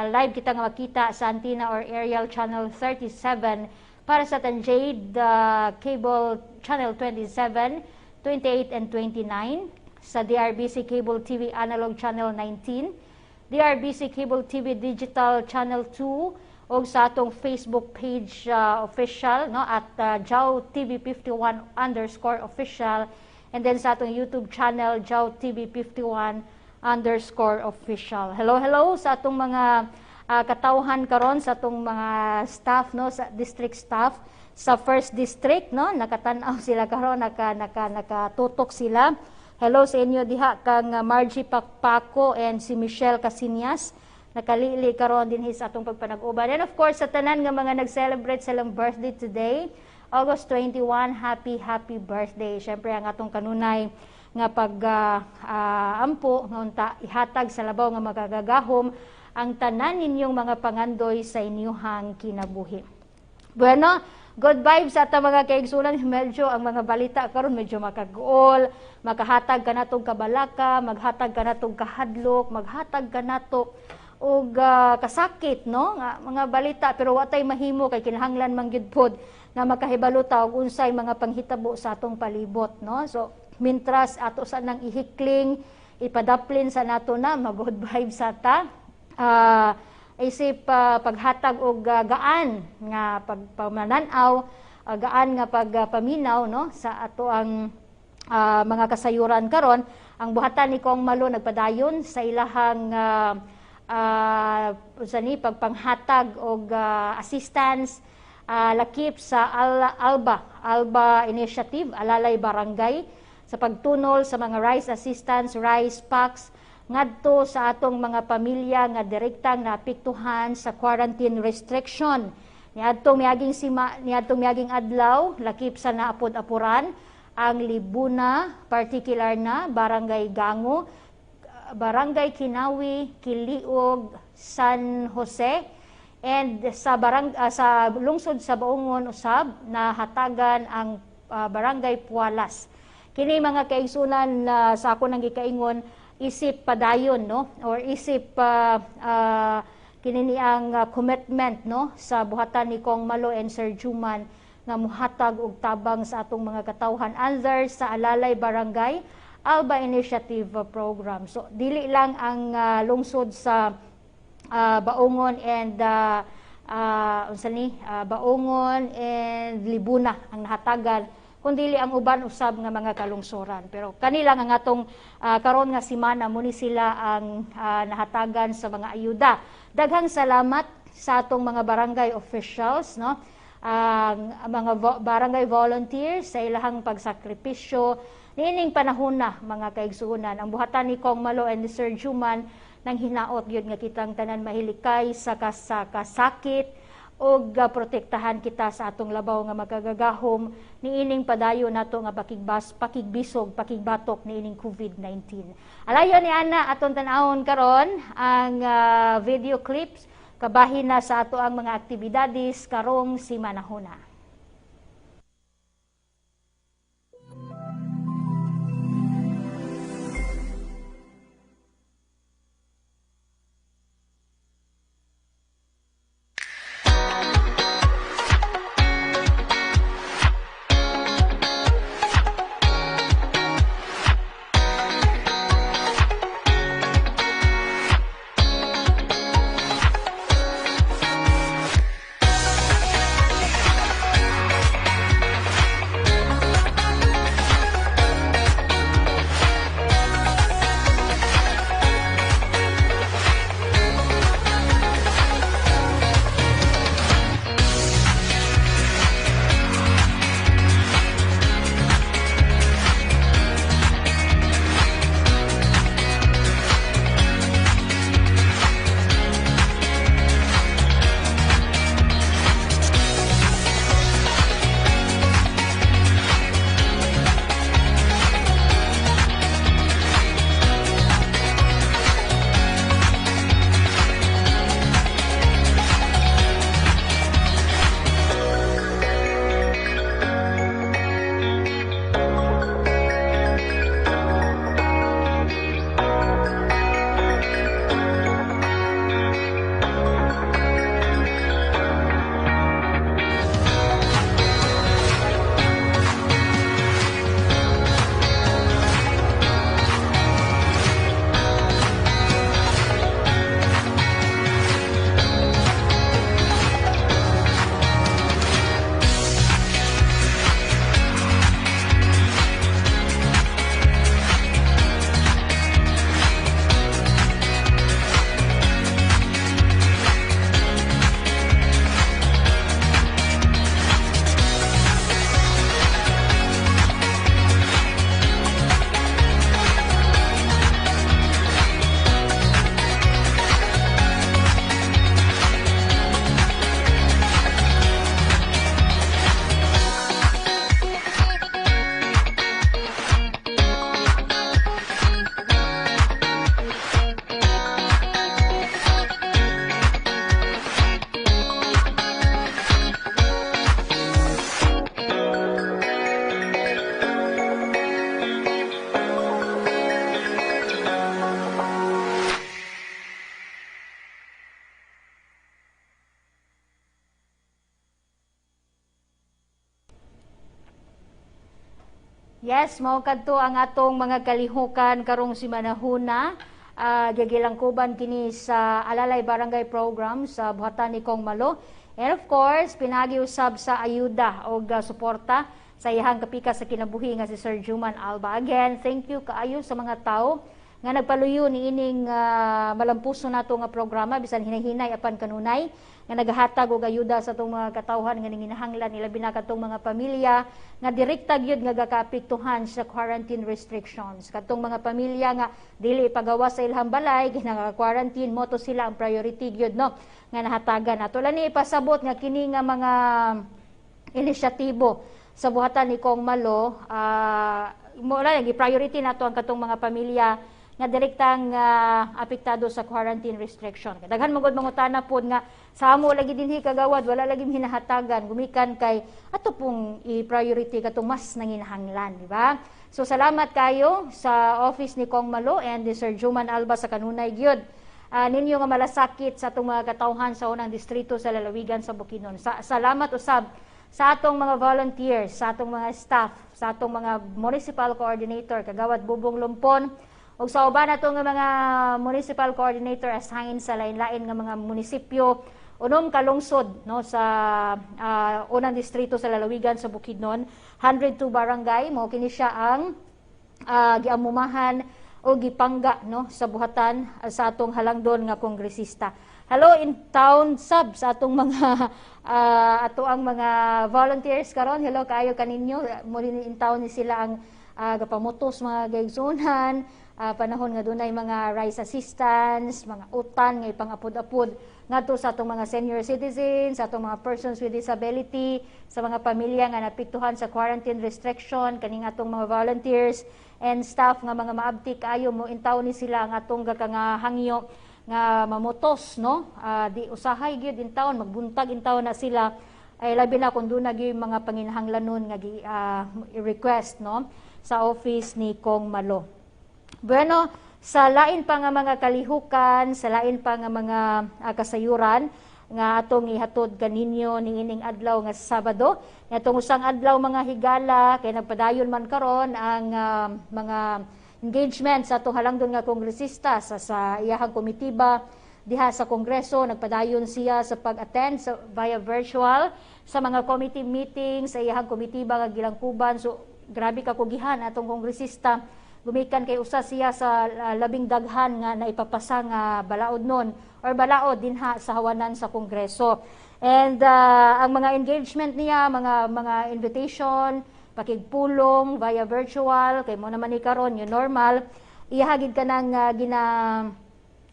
live kita nga makita sa antenna or aerial channel 37 Parasat and Jade cable channel 27, 28 and 29 sa DEARBC cable TV analog channel 19, DEARBC cable TV digital channel 2 o sa atong Facebook page official no at Jade TV 51 _ official and then sa atong YouTube channel Jade TV 51 _ official. Hello sa atong mga katawhan karon sa atong mga staff no sa district staff sa first district no nakatan-aw sila karon nakatutok sila. Hello sa inyo diha kang Margie Pakpako and si Michelle Casinias nakalili karon dinhi sa atong pagpanag-uban. And of course sa tanan nga mga nag-celebrate silang birthday today, August 21, happy birthday. Syempre ang atong kanunay nga pag-ampo nga unta ihatag sa labaw nga magagagahom ang tanan ninyong mga pangandoy sa inyuhang kinabuhi. Bueno, good vibes sa atong mga kaigsunan. Medyo ang mga balita karon medyo makaguol, makahatag ka natong kabalaka, maghatag ka natong kahadlok, maghatag ka nato og kasakit no nga mga balita pero wa tay mahimo kay kinahanglan man gyud pod na makahibalo ta og unsay mga panghitabo sa atong palibot no. So mintras ato sa nang ihikling ipadaplin sa nato na mag-good vibes sa ta. Isip paghatag og gaan nga pagpamananaw, gaan nga pagpaminaw no sa ato ang mga kasayuran karon. Ang buhatan ni Kong Malo nagpadayon sa ilahang pagpanghatag og assistance lakip sa Alba Initiative Alalay Barangay sa pagtunol sa mga rice assistance, rice packs ngadto sa atong mga pamilya nga direktang naapektuhan sa quarantine restriction. Niadtong miaging adlaw lakip sa naapod-apuran ang Libuna, particular na Barangay Gango, Barangay Kinawi, Kiliog, San Jose, and sa lungsod sa Baungon usab na hatagan ang Barangay Pualas. Kini mga kaigsunan sa ako nang gikaingon isip padayon no or isip kini ang commitment no sa buhatan ni Kong Malo and Sir Juman nga muhatag og tabang sa atong mga katawhan under sa Alalay Barangay Alba Initiative program. So dili lang ang lungsod sa Baungon and Baungon and Libuna ang nahatagan kundi ang uban usab nga mga kalungsoran. Pero kanilang ang atong karon nga semana muni sila ang nahatagan sa mga ayuda. Daghang salamat sa atong mga barangay officials no. Mga barangay volunteers sa ilahang pagsakripisyo niining panahon na mga kaigsuonan. Ang buhatan ni Kong Malo and ni Sir Juman nang hinaot gyud nga kitang tanan mahilikay sa kasakit og protektahan kita sa atong labaw nga magagagahom niining padayon nato nga pakigbisog, pakigbatok niining COVID-19. Alayon ni ana aton tan-awon karon ang video clips kabahin na sa ato ang mga aktibidades karong simanahona. Yes, mao kadto ang atong mga kalihukan karong simanahuna. Gagilangkuban kini sa Alalay Barangay Program sa buhatan ni Kong Malo. And of course, pinagiusab sa ayuda o suporta sa iyang kapika sa kinabuhi nga si Sir Juman Alba. Again, thank you kaayo sa mga tao nga nagpaluyo ni ining malampuso nato nga programa bisan hinahinay apan kanunay nga nagahatag og ayuda sa atong mga katawhan nga nanginahanglan ilabi na katong mga pamilya nga direkta gyud nga gakaapektuhan sa quarantine restrictions. Katong mga pamilya nga dili ipagawas sa ilhang balay quarantine mo to sila ang priority gyud no nga nahatagan nato. Lani ipasabot nga kini nga mga inisyatibo sa buhatan ni Kong Malo mo lang priority nato ang katong mga pamilya nga direktang apektado sa quarantine restriction. Daghan magud mangutana pod nga sa amo lagi dinhi kagawad wala lagi hinahatagan gumikan kay ato pong i-priority katong mas nanginahanglan, di ba? So salamat kayo sa office ni Kong Malo and ni Sir Juman Alba sa kanunay gyud ninyo nga malasakit sa atong mga katawhan sa unang distrito sa lalawigan sa Bukidnon. Salamat usab sa atong mga volunteers, sa atong mga staff, sa atong mga municipal coordinator kagawad Bubong Lumpon ug sa uban nato nga mga municipal coordinator assigned sa lain-lain nga mga munisipyo unom ka lungsod no sa unang distrito sa lalawigan sa Bukidnon 102 barangay mao kini siya ang giamumahan o gipangga no sa buhatan sa atong halangdon nga kongresista. Hello in town sub sa atong mga ato ang mga volunteers karon. Hello kaayo kaninyo mo in town ni sila ang gapamotos mga gaigsunan panahon nga dunay mga rice assistance, mga utan nga ipangapod-apod ngadto sa atong mga senior citizens, sa atong mga persons with disability, sa mga pamilya nga napiktuhan sa quarantine restriction, kaning atong mga volunteers and staff nga mga maabti kaayo mo intaw ni sila ang atong nga hangyo nga mamotos no di usahay gyud in taon magbuntag in taon na sila ay labi na kung doon gyud mga panginahanglanon nga request no sa office ni Kong Malo. Bueno, sa lain pa nga mga kalihukan, sa lain pa nga mga kasayuran nga atong ihatod kaninyo ning ining adlaw nga Sabado. Atong usang adlaw mga higala kay nagpadayon man karon ang mga engagement sa atong halangdon nga kongresista sa iyahang komitiba diha sa Kongreso. Nagpadayon siya sa pag-attend via virtual sa mga committee meetings sa iyahang komitiba nga gilangkuban. So grabe kakugihan atong kongresista gumikan kay usa siya sa labing daghan nga naipapasa nga balaod nun or balaod dinha sa hawanan sa Kongreso. And ang mga engagement niya, mga invitation, pakigpulong via virtual kay mo naman ni karon yung normal ihagid ka nang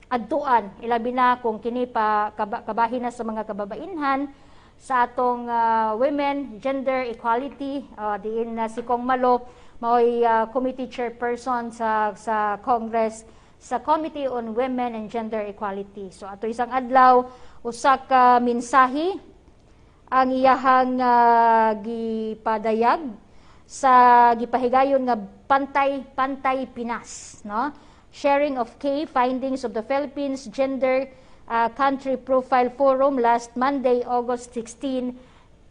adtuan ilabi na kung kini pa kabahin na sa mga kababainhan sa atong women gender equality diin na si Kong Malo mao'y committee chairperson sa Congress sa Committee on Women and Gender Equality. So ato isang adlaw usa ka mensahe ang iyahang gipadayag sa gipahigayon nga pantay Pinas, no? Sharing of key findings of the Philippines Gender Country Profile Forum last Monday, August 16,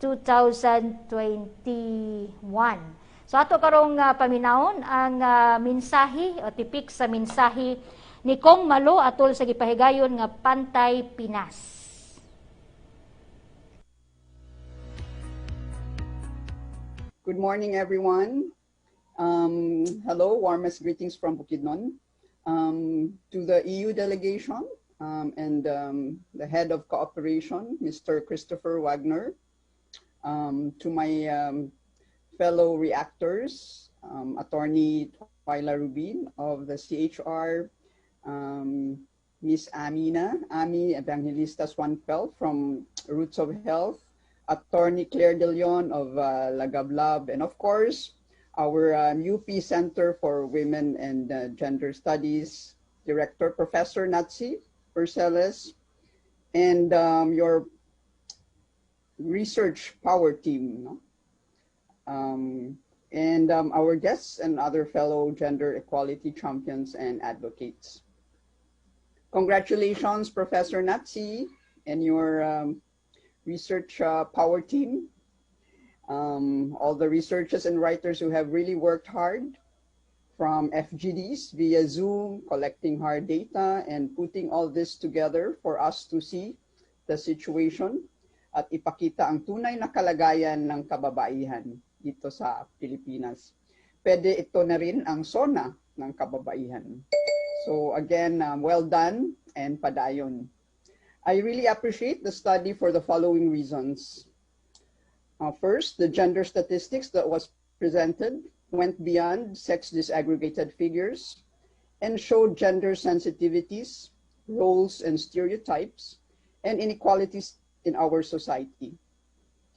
2021. So ato karong paminawon ang mensahe o tipik sa mensahe ni Kong Malo atol sa gipahigayon nga Pantay Pinas. Good morning, everyone. Hello, warmest greetings from Bukidnon. To the EU delegation and the head of cooperation, Mr. Christopher Wagner, to my fellow reactors, Attorney Twyla Rubin of the CHR, Miss Ami Evangelista Swanfeld from Roots of Health, Attorney Claire De Leon of Lagablab, and of course, our UP Center for Women and Gender Studies Director, Professor Natsi Perseles, and your research power team, no? And our guests and other fellow gender equality champions and advocates. Congratulations, Professor Natsi and your research power team. all the researchers and writers who have really worked hard, from FGDs via Zoom, collecting hard data, and putting all this together for us to see the situation at ipakita ang tunay na kalagayan ng kababaihan dito sa Pilipinas. Pwede ito na rin ang SONA ng kababaihan. So again, well done and padayon. I really appreciate the study for the following reasons. First, the gender statistics that was presented went beyond sex disaggregated figures and showed gender sensitivities, roles and stereotypes, and inequalities in our society.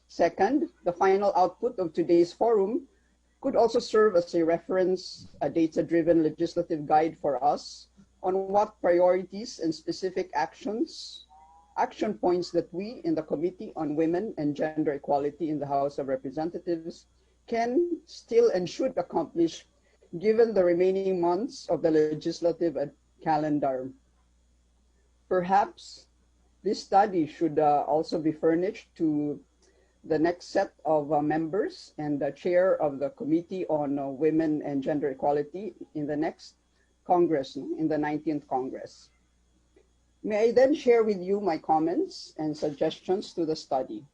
Second, the final output of today's forum could also serve as a reference, a data-driven legislative guide for us on what priorities and specific action points that we in the Committee on Women and Gender Equality in the House of Representatives can still and should accomplish given the remaining months of the legislative calendar. Perhaps this study should also be furnished to the next set of members and the chair of the Committee on Women and Gender Equality in the next Congress, in the 19th Congress. May I then share with you my comments and suggestions to the study.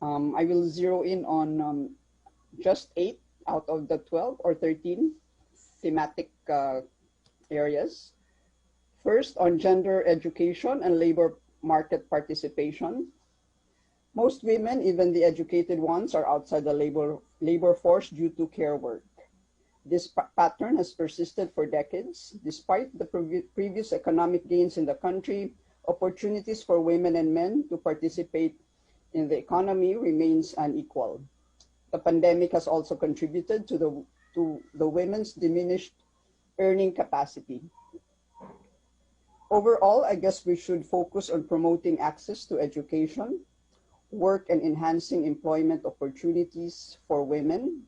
I will zero in on just 8 out of the 12 or 13 thematic areas. First, on gender education and labor market participation. Most women, even the educated ones, are outside the labor force due to care work. This pattern has persisted for decades. Despite the previous economic gains in the country, opportunities for women and men to participate in the economy remains unequal. The pandemic has also contributed to the women's diminished earning capacity. Overall, I guess we should focus on promoting access to education, work and enhancing employment opportunities for women,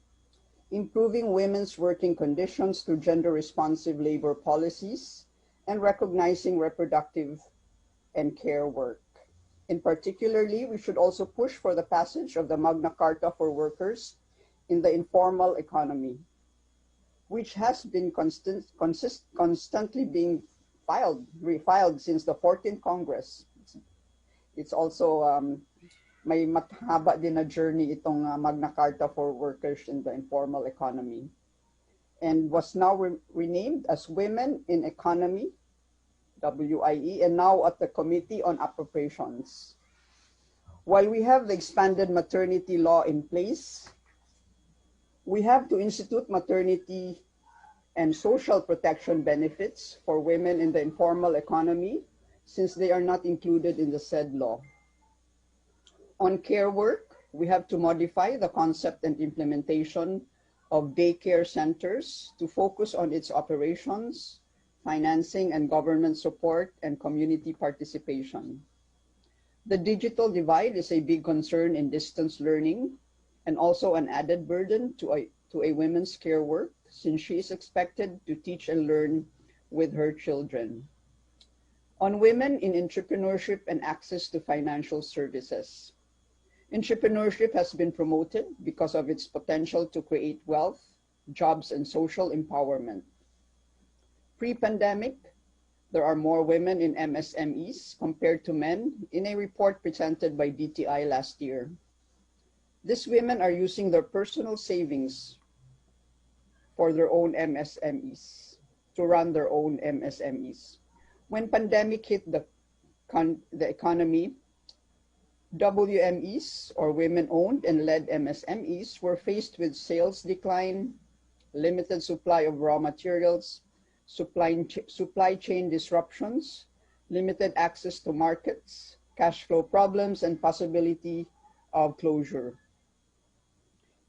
improving women's working conditions through gender-responsive labor policies, and recognizing reproductive and care work. In particularly, we should also push for the passage of the Magna Carta for workers in the informal economy, which has been constantly being refiled since the 14th Congress. It's also may mahaba din na journey itong Magna Carta for workers in the informal economy, and was now renamed as Women in Economy, WIE, and now at the Committee on Appropriations. While we have the expanded maternity law in place, we have to institute maternity and social protection benefits for women in the informal economy, since they are not included in the said law. On care work, we have to modify the concept and implementation of daycare centers to focus on its operations, financing and government support, and community participation. The digital divide is a big concern in distance learning and also an added burden to a women's care work, since she is expected to teach and learn with her children. On women in entrepreneurship and access to financial services. Entrepreneurship has been promoted because of its potential to create wealth, jobs, and social empowerment. Pre-pandemic, there are more women in MSMEs compared to men in a report presented by DTI last year. These women are using their personal savings for their own MSMEs, to run their own MSMEs. When pandemic hit the economy, WMEs, or women-owned and led MSMEs, were faced with sales decline, limited supply of raw materials, supply chain disruptions, limited access to markets, cash flow problems, and possibility of closure.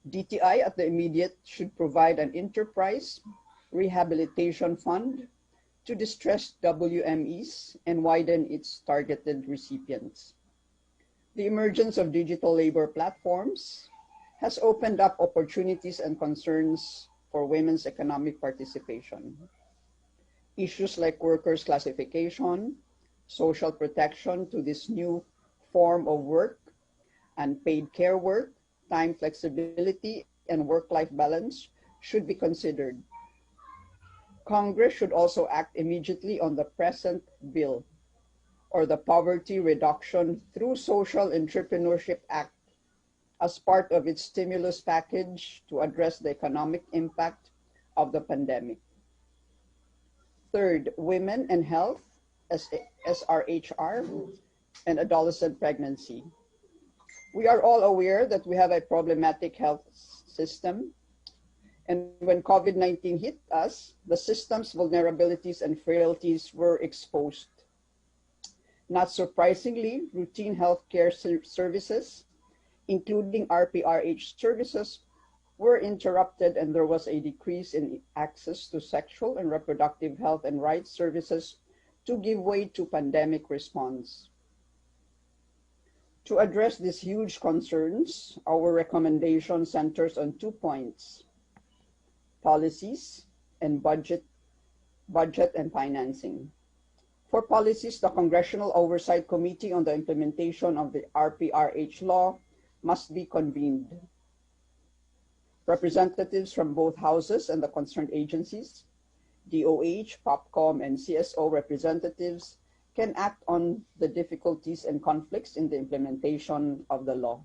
DTI at the immediate should provide an enterprise rehabilitation fund to distressed WMEs and widen its targeted recipients. The emergence of digital labor platforms has opened up opportunities and concerns for women's economic participation. Issues like workers' classification, social protection to this new form of work, unpaid care work, time flexibility and work-life balance should be considered. Congress should also act immediately on the present bill, or the Poverty Reduction through Social Entrepreneurship Act, as part of its stimulus package to address the economic impact of the pandemic. Third, women and health, SRHR, and adolescent pregnancy. We are all aware that we have a problematic health system, and when COVID-19 hit us, the system's vulnerabilities and frailties were exposed. Not surprisingly, routine healthcare services, including RPRH services, were interrupted, and there was a decrease in access to sexual and reproductive health and rights services to give way to pandemic response. To address these huge concerns, our recommendation centers on 2 points: policies and budget and financing. For policies, the Congressional Oversight Committee on the implementation of the RPRH law must be convened. Representatives from both houses and the concerned agencies, DOH, POPCOM, and CSO representatives can act on the difficulties and conflicts in the implementation of the law,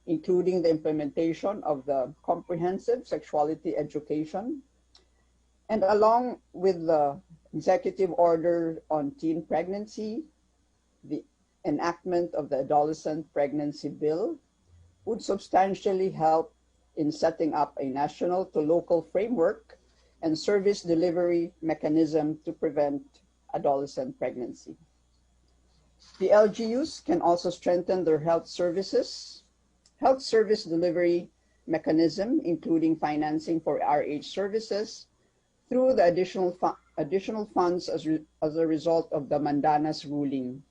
including the implementation of the comprehensive sexuality education, and along with the executive order on teen pregnancy, the enactment of the adolescent pregnancy bill would substantially help in setting up a national to local framework and service delivery mechanism to prevent adolescent pregnancy. The LGUs can also strengthen their health service delivery mechanism, including financing for RH services through the additional funds as a result of the Mandana's ruling.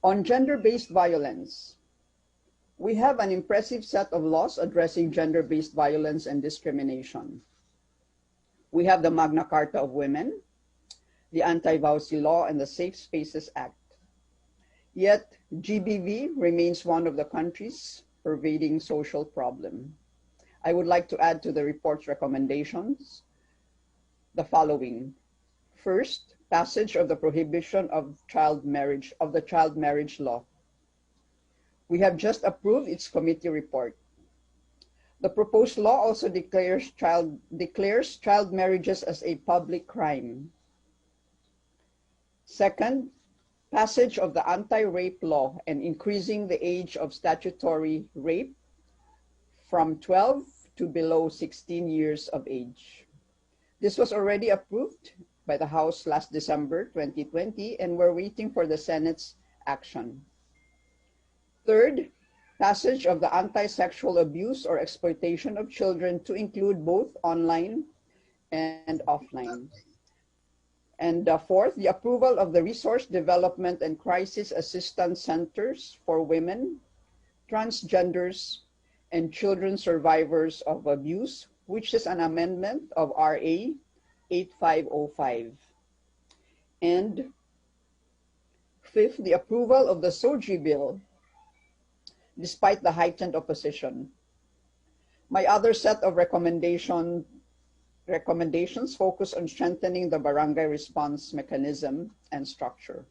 On gender-based violence, we have an impressive set of laws addressing gender-based violence and discrimination. We have the Magna Carta of Women, the Anti-VAUSI Law, and the Safe Spaces Act. Yet, GBV remains one of the country's pervading social problem. I would like to add to the report's recommendations the following. First, passage of the prohibition of the child marriage law. We have just approved its committee report. The proposed law also declares child marriages as a public crime. Second, passage of the anti-rape law and increasing the age of statutory rape from 12 to below 16 years of age. This was already approved by the House last December 2020, and we're waiting for the Senate's action. Third, passage of the anti-sexual abuse or exploitation of children to include both online and offline. And fourth, the approval of the Resource Development and Crisis Assistance Centers for women, transgenders, and children survivors of abuse, which is an amendment of RA 8505. And fifth, the approval of the SOGI bill, despite the heightened opposition. My other set of recommendations focus on strengthening the barangay response mechanism and structure.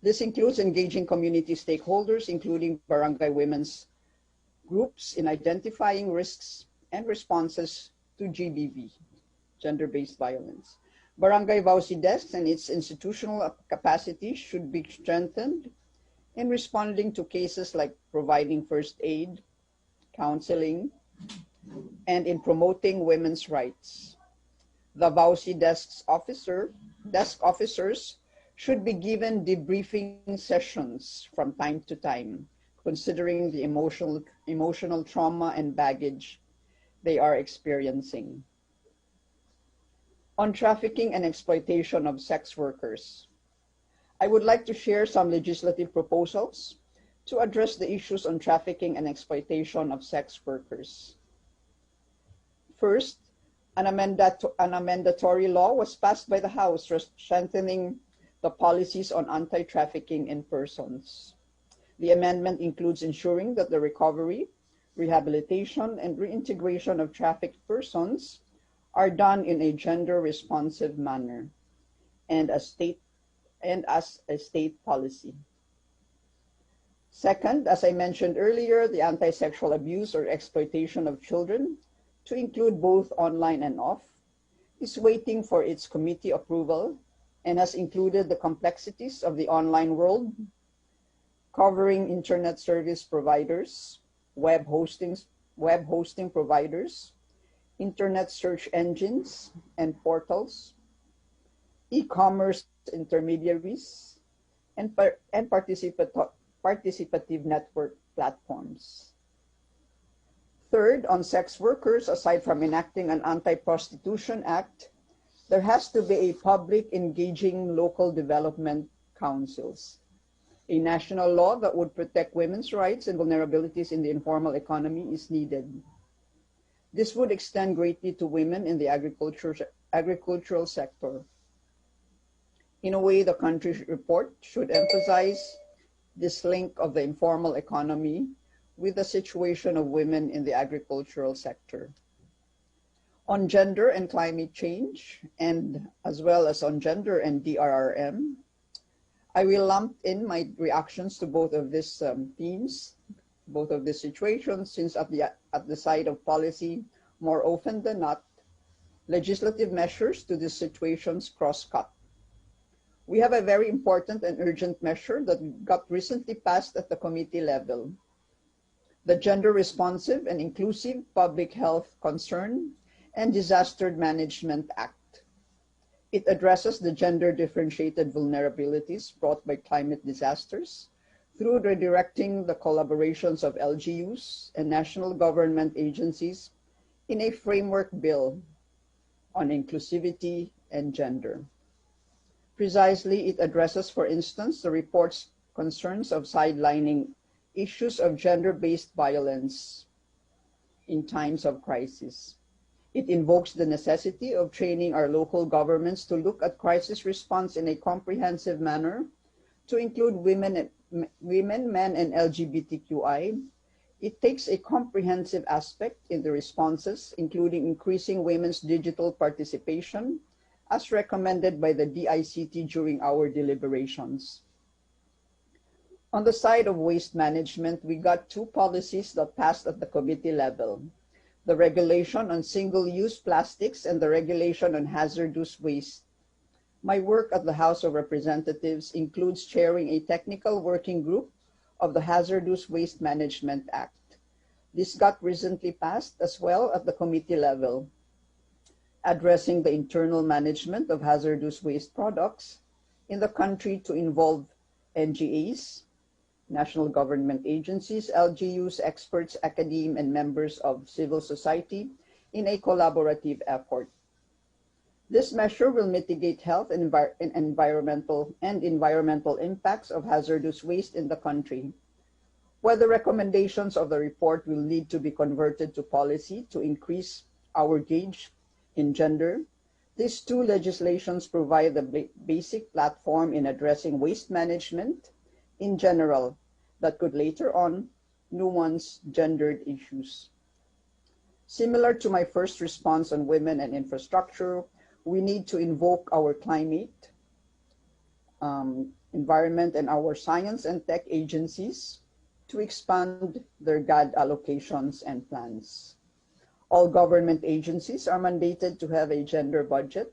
This includes engaging community stakeholders, including barangay women's groups, in identifying risks and responses to GBV, gender-based violence. Barangay VAUSI desks and its institutional capacity should be strengthened in responding to cases like providing first aid, counseling, and in promoting women's rights. The VAUSI desk officers should be given debriefing sessions from time to time, considering the emotional trauma and baggage they are experiencing. On trafficking and exploitation of sex workers, I would like to share some legislative proposals to address the issues on trafficking and exploitation of sex workers. First, an amendatory law was passed by the House strengthening the policies on anti-trafficking in persons. The amendment includes ensuring that the recovery, rehabilitation, and reintegration of trafficked persons are done in a gender-responsive manner and as a state policy. Second, as I mentioned earlier, the anti-sexual abuse or exploitation of children, to include both online and off, is waiting for its committee approval and has included the complexities of the online world, covering internet service providers, web hosting providers, internet search engines and portals, e-commerce intermediaries, and participative network platforms. Third, on sex workers, aside from enacting an anti-prostitution act, there has to be a public engaging local development councils. A national law that would protect women's rights and vulnerabilities in the informal economy is needed. This would extend greatly to women in the agricultural sector. In a way, the country's report should emphasize this link of the informal economy with the situation of women in the agricultural sector. On gender and climate change, and as well as on gender and DRRM, I will lump in my reactions to both of these themes, both of these situations, since at the side of policy, more often than not, legislative measures to these situations cross-cut. We have a very important and urgent measure that got recently passed at the committee level. The Gender Responsive and Inclusive Public Health Concern and Disaster Management Act. It addresses the gender-differentiated vulnerabilities brought by climate disasters through redirecting the collaborations of LGUs and national government agencies in a framework bill on inclusivity and gender. Precisely, it addresses, for instance, the report's concerns of sidelining issues of gender-based violence in times of crisis. It invokes the necessity of training our local governments to look at crisis response in a comprehensive manner, to include women, men, and LGBTQI. It takes a comprehensive aspect in the responses, including increasing women's digital participation, as recommended by the DICT during our deliberations. On the side of waste management, we got two policies that passed at the committee level: the regulation on single-use plastics and the regulation on hazardous waste. My work at the House of Representatives includes chairing a technical working group of the Hazardous Waste Management Act. This got recently passed as well at the committee level, addressing the internal management of hazardous waste products in the country to involve NGAs, national government agencies, LGUs, experts, academe, and members of civil society in a collaborative effort. This measure will mitigate health and environmental impacts of hazardous waste in the country. Whether recommendations of the report will need to be converted to policy to increase our gauge in gender, these two legislations provide the basic platform in addressing waste management in general that could later on nuance gendered issues. Similar to my first response on women and infrastructure, we need to invoke our climate, environment, and our science and tech agencies to expand their GAD allocations and plans. All government agencies are mandated to have a gender budget.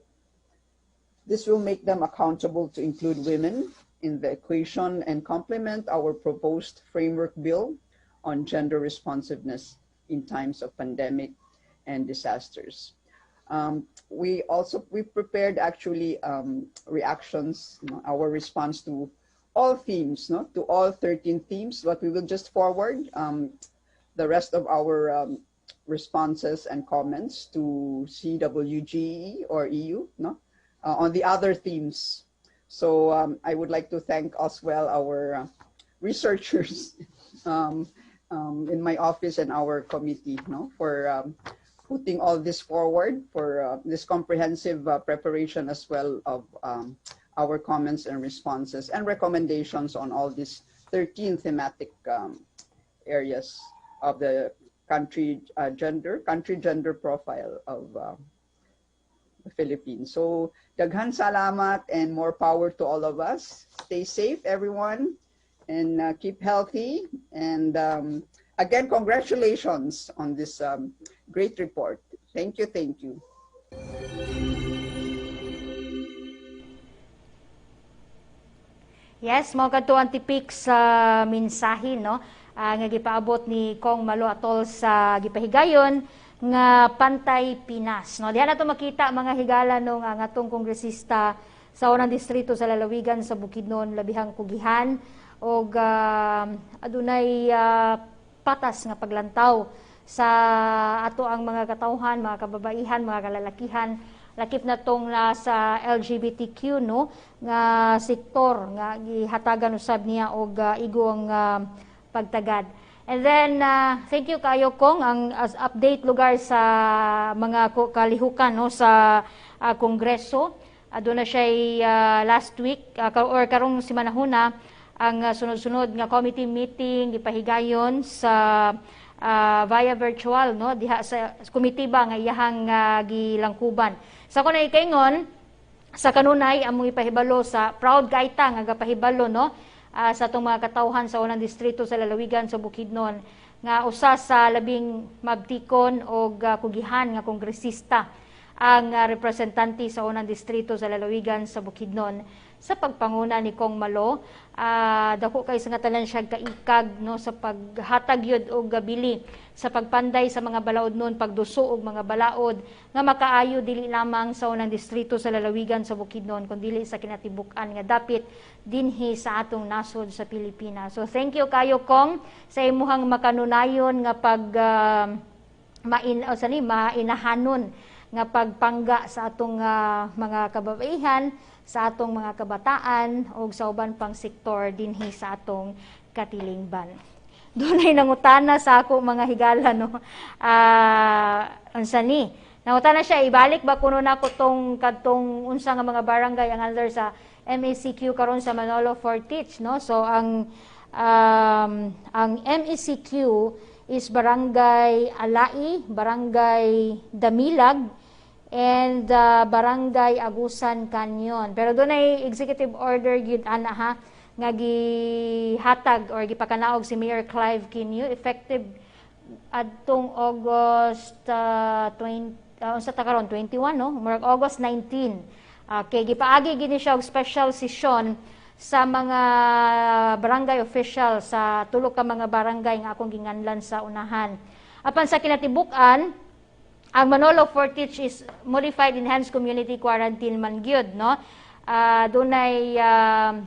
This will make them accountable to include women in the equation and complement our proposed framework bill on gender responsiveness in times of pandemic and disasters. We prepared actually reactions, our response to all themes, to all 13 themes, but we will just forward the rest of our responses and comments to CWGE or EU on the other themes. So I would like to thank as well our researchers in my office and our committee for putting all this forward, for this comprehensive preparation as well of our comments and responses and recommendations on all these 13 thematic areas of the country gender profile of the Philippines. So, daghan salamat and more power to all of us. Stay safe, everyone, and keep healthy. And again, congratulations on this great report. Thank you, thank you. Yes, mao kadto ang tipik sa mensahe no nga gipaabot ni Kong Malo atol sa gipahigayon nga Pantay Pinas no. Diha nato makita mga higala no nga atong kongresista sa unang distrito sa lalawigan sa Bukidnon labihang kugihan og adunay patas nga paglantaw sa ato ang mga katawhan, mga kababaihan, mga kalalakihan lakip na tong sa LGBTQ no nga sektor nga gihatagan usab niya og igong pagtagad. And then thank you kayo Kong ang update lugar sa mga kalihukan no sa Kongreso. Aduna siya last week or karong simanahuna ang sunod-sunod nga committee meeting gipahigayon sa via virtual no diha sa komitiba nga iyahang gilangkuban. Sa kunay kaingon sa kanunay among ipahibalo sa proud kaita nga gapahibalo no sa atong mga katawhan sa unang distrito sa lalawigan sa Bukidnon nga usa sa labing mabtikon og kugihan nga kongresista ang representante sa unang distrito sa lalawigan sa Bukidnon sa pagpanguna ni Kong Malo. Dako kay sa nga tanan siya kaikag no sa paghatag yud og gabili sa pagpanday sa mga balaod noon, pagduso og mga balaod nga makaayo dili lamang sa unang distrito sa lalawigan sa Bukidnon kundi sa kinatibuk-an nga dapit dinhi sa atong nasod sa Pilipinas. So thank you kayo Kong sa imuhang makanunayon nga pag mainahanon nga pagpangga sa atong mga kababaihan, sa atong mga kabataan o sa uban pang sektor dinhi sa atong katilingban. Doon ay nangutana sa ako mga higala no. Unsa ni? Nangutana siya ibalik ba kuno nako tong kadtong unsa nga mga barangay ang under sa MECQ karon sa Manolo Fortich no. So ang MECQ is Barangay Alai, Barangay Damilag, and Barangay Agusan Canyon. Pero doon ay executive order yun ana ha nga gihatag or gipakanaog si Mayor Clive Quinio effective adtong August 21 no murag August 19. Kay gipaagi gini siya og special session sa mga barangay official sa tulo ka mga barangay nga akong ginganlan sa unahan. Apan sa kinatibuk-an ang Manolo Fortich is modified enhanced community quarantine man gyud no. Dunay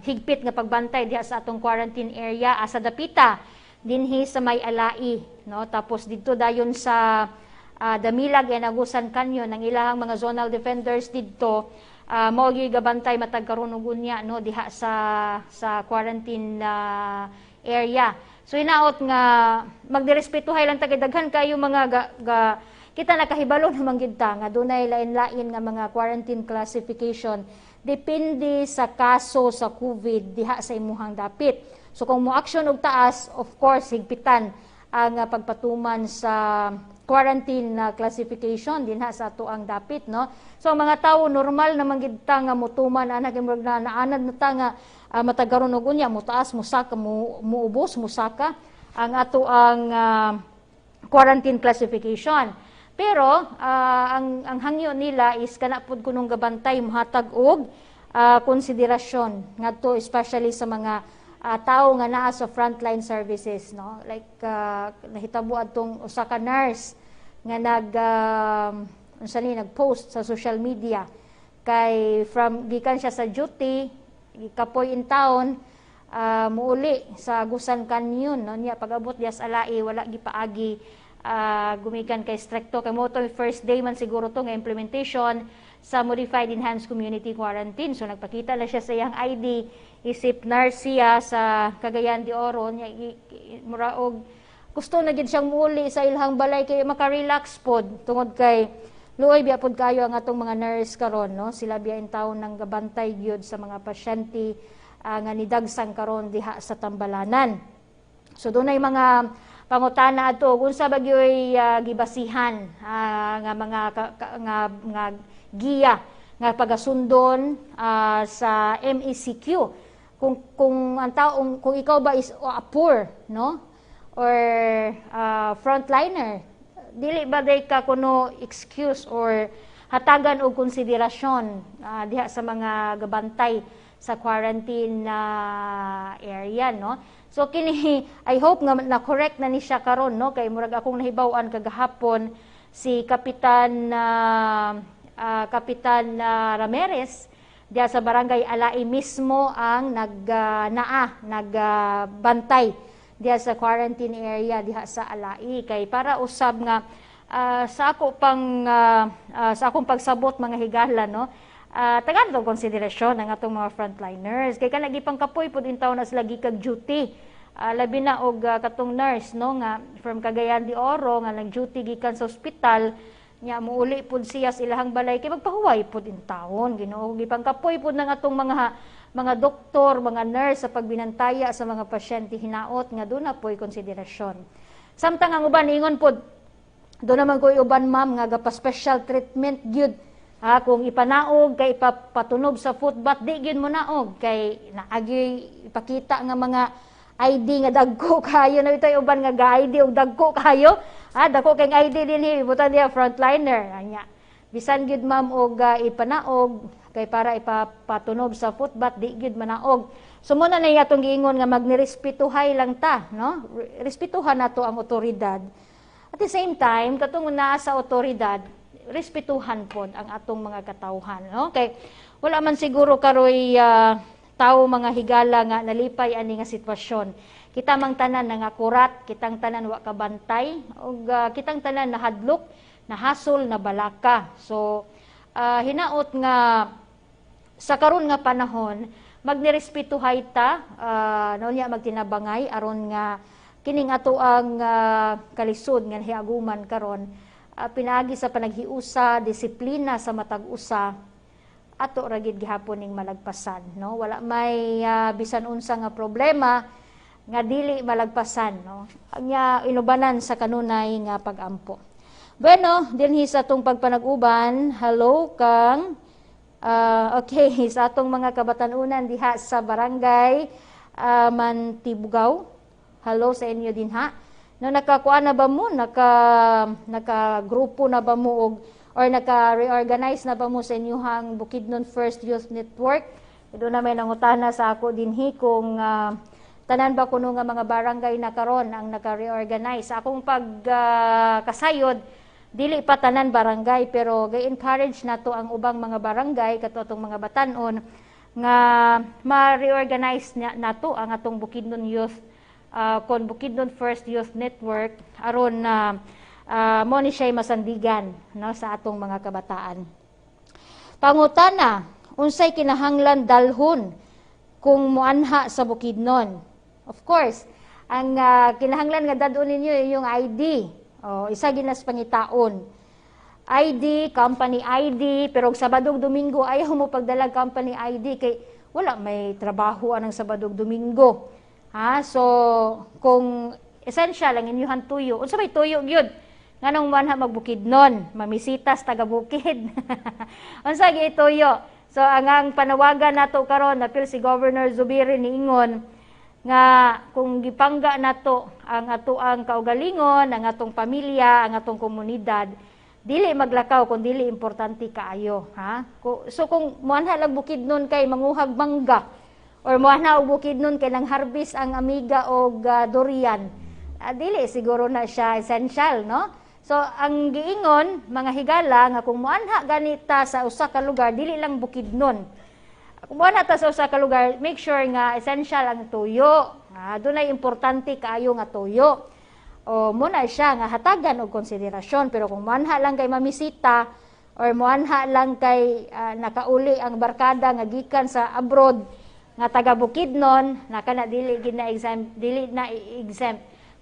higpit nga pagbantay diha sa atong quarantine area sa dapita dinhi sa may Alai no. Tapos didto dayon sa Damilag and Agusan Canyon ang ilahang mga zonal defenders didto mao gyud gabantay matag karon ug unya no diha sa quarantine area. So inaot nga magdirespetuhay lang ta kay daghan kayo mga kita nakahibalo naman gid ta nga dunay lain-lain nga mga quarantine classification depende sa kaso sa COVID diha sa imuhang dapit. So kung mo action og taas, of course higpitan ang pagpatuman sa quarantine classification dinha sa ato ang dapit no. So mga tawo normal naman gid ta nga motuman ana kay murag naanad na ta nga matagaron og unya mo taas mo saka mo ubos mo saka ang ato ang quarantine classification. Pero ang hangyo nila is kana pud kunong gabantay mohatag og konsiderasyon ngadto especially sa mga tao nga naa sa frontline services no. Like nahitabo adtong usa ka nurse nga nagpost sa social media kay gikan siya sa duty gikapoy in town muuli sa Agusan Canyon no niya pag-abot diya sa Alai wala gipaagi gumikan kay stricto kay mo to first day man siguro to nga implementation sa modified enhanced community quarantine. So nagpakita na siya sa iyang ID isip nurse siya sa Cagayan de Oro niya muraog gusto na gid siyang muuli sa ilhang balay kay maka-relax pod tungod kay luoy biya pod kayo ang atong mga nurse karon no sila biya in taon nang gabantay gyud sa mga pasyente nga nidagsan karon diha sa Tambalanan. So dunay mga pangutana ato unsa bagyoy gibasihan nga mga nga giya nga pagasundon sa MECQ kung ang taong kung ikaw ba is a poor no or frontliner, dili ba day ka kuno excuse or hatagan og konsiderasyon diha sa mga gabantay sa quarantine area no. So kini I hope nga na correct na ni siya karon no kay murag akong nahibaw-an kagahapon si Kapitan Ramirez diya sa barangay Alai mismo ang nagbantay diya sa quarantine area diha sa Alai kay para usab nga sa akong pagsabot mga higala no tagan tong konsiderasyon ang atong mga frontliners kay kanang gipangkapoy pud intaw na sila gikag duty labi na og katong nurse no nga from Cagayan de Oro nga nag-duty gikan sa ospital nya muuli pud siya sa ilahang balay kay magpahuway pud intawon Ginoo gipangkapoy pud nang atong mga doktor mga nurse sa pagbinantaya sa mga pasyente hinaot nga doon na po'y konsiderasyon samtang ang uban ingon pud doon naman ko'y uban ma'am nga gapa special treatment gyud kung ipanaog kay ipapatunob sa footbath di gyud mo naog kay naagi ipakita nga mga ID nga dagko kayo na ito'y uban nga ga-ID og dagko kayo dako kay ID din butan dia frontliner anya bisan gyud ma'am og ipanaog kay para ipapatunob sa footbath di gyud manaog so muna na atong giingon nga magnirespetuhay lang ta no respetuhan nato ang otoridad. At the same time, katong naa sa otoridad, respetuhan pod ang atong mga katawhan. No? Kay wala man siguro karoy tao mga higala nga nalipay ani nga sitwasyon. Kita mang tanan nga kurat, kitang tanan wa kabantay, ug kitang tanan nahadlok, nahasol, na balaka. So, hinaot nga sa karon nga panahon, magnirespetuhay ta, naunya magtinabangay aron nga kining ato ang kalisod nga hiaguman karon pinaagi sa panaghiusa disiplina sa matag usa ato ra gid gihapon ning malagpasan no wala may bisan unsa nga problema nga dili malagpasan no nya inubanan sa kanunay nga pagampo. Bueno dinhi sa atong pagpanag-uban hello kang okay sa atong mga kabatanunan diha sa barangay Mantibugaw. Hello sa inyo din ha. No nakakuha na ba mo naka-grupo na ba mo or naka-reorganize na ba mo sa inyong Bukidnon First Youth Network? Ito na may nangutana sa ako dinhi kung tanan ba kuno nga mga barangay na karon ang naka-reorganize. Akong pagkasayod dili pa tanan barangay pero ga-encourage nato ang ubang mga barangay kato atong mga batan-on nga ma-reorganize nato ang atong Bukidnon Youth kon Bukidnon First Youth Network aron mo ni siya'y masandigan no, sa atong mga kabataan. Pangutana, unsay kinahanglan dalhon kung muanha sa Bukidnon? Of course, ang kinahanglan nga dadon ninyo yung ID. Isa ginas pangitaon. ID, company ID, pero Sabadog Domingo ayaw mo pagdala company ID kay wala may trabaho anang Sabadog Domingo. So kung essential ang inyuhan tuyo, unsa may tuyo gyud? Nganong man magbukidnon, mamisitas taga bukid. Unsa gi tuyo? So ang panawagan nato karon napil si Governor Zubiri niingon nga kung gipangga nato ang atoang kaugalingon, ang atong pamilya, ang atong komunidad, dili maglakaw kung dili importante kaayo, So kung muanha lang bukidnon kay manguhag mangga or muanha og bukidnon kay nang harvest ang amiga og durian, dili siguro na siya essential, no? So ang giingon mga higala nga kung muanha ganita sa usa ka lugar dili lang bukidnon. Kung muanha ta sa usa ka lugar, make sure nga essential ang tuyo. Dunay importante kaayo nga tuyo. O muna siya nga hatagan og konsiderasyon, pero kung muanha lang kay mamisita or muanha lang kay nakauli ang barkada nga gikan sa abroad nga taga Bukidnon, naka na dili na exempt,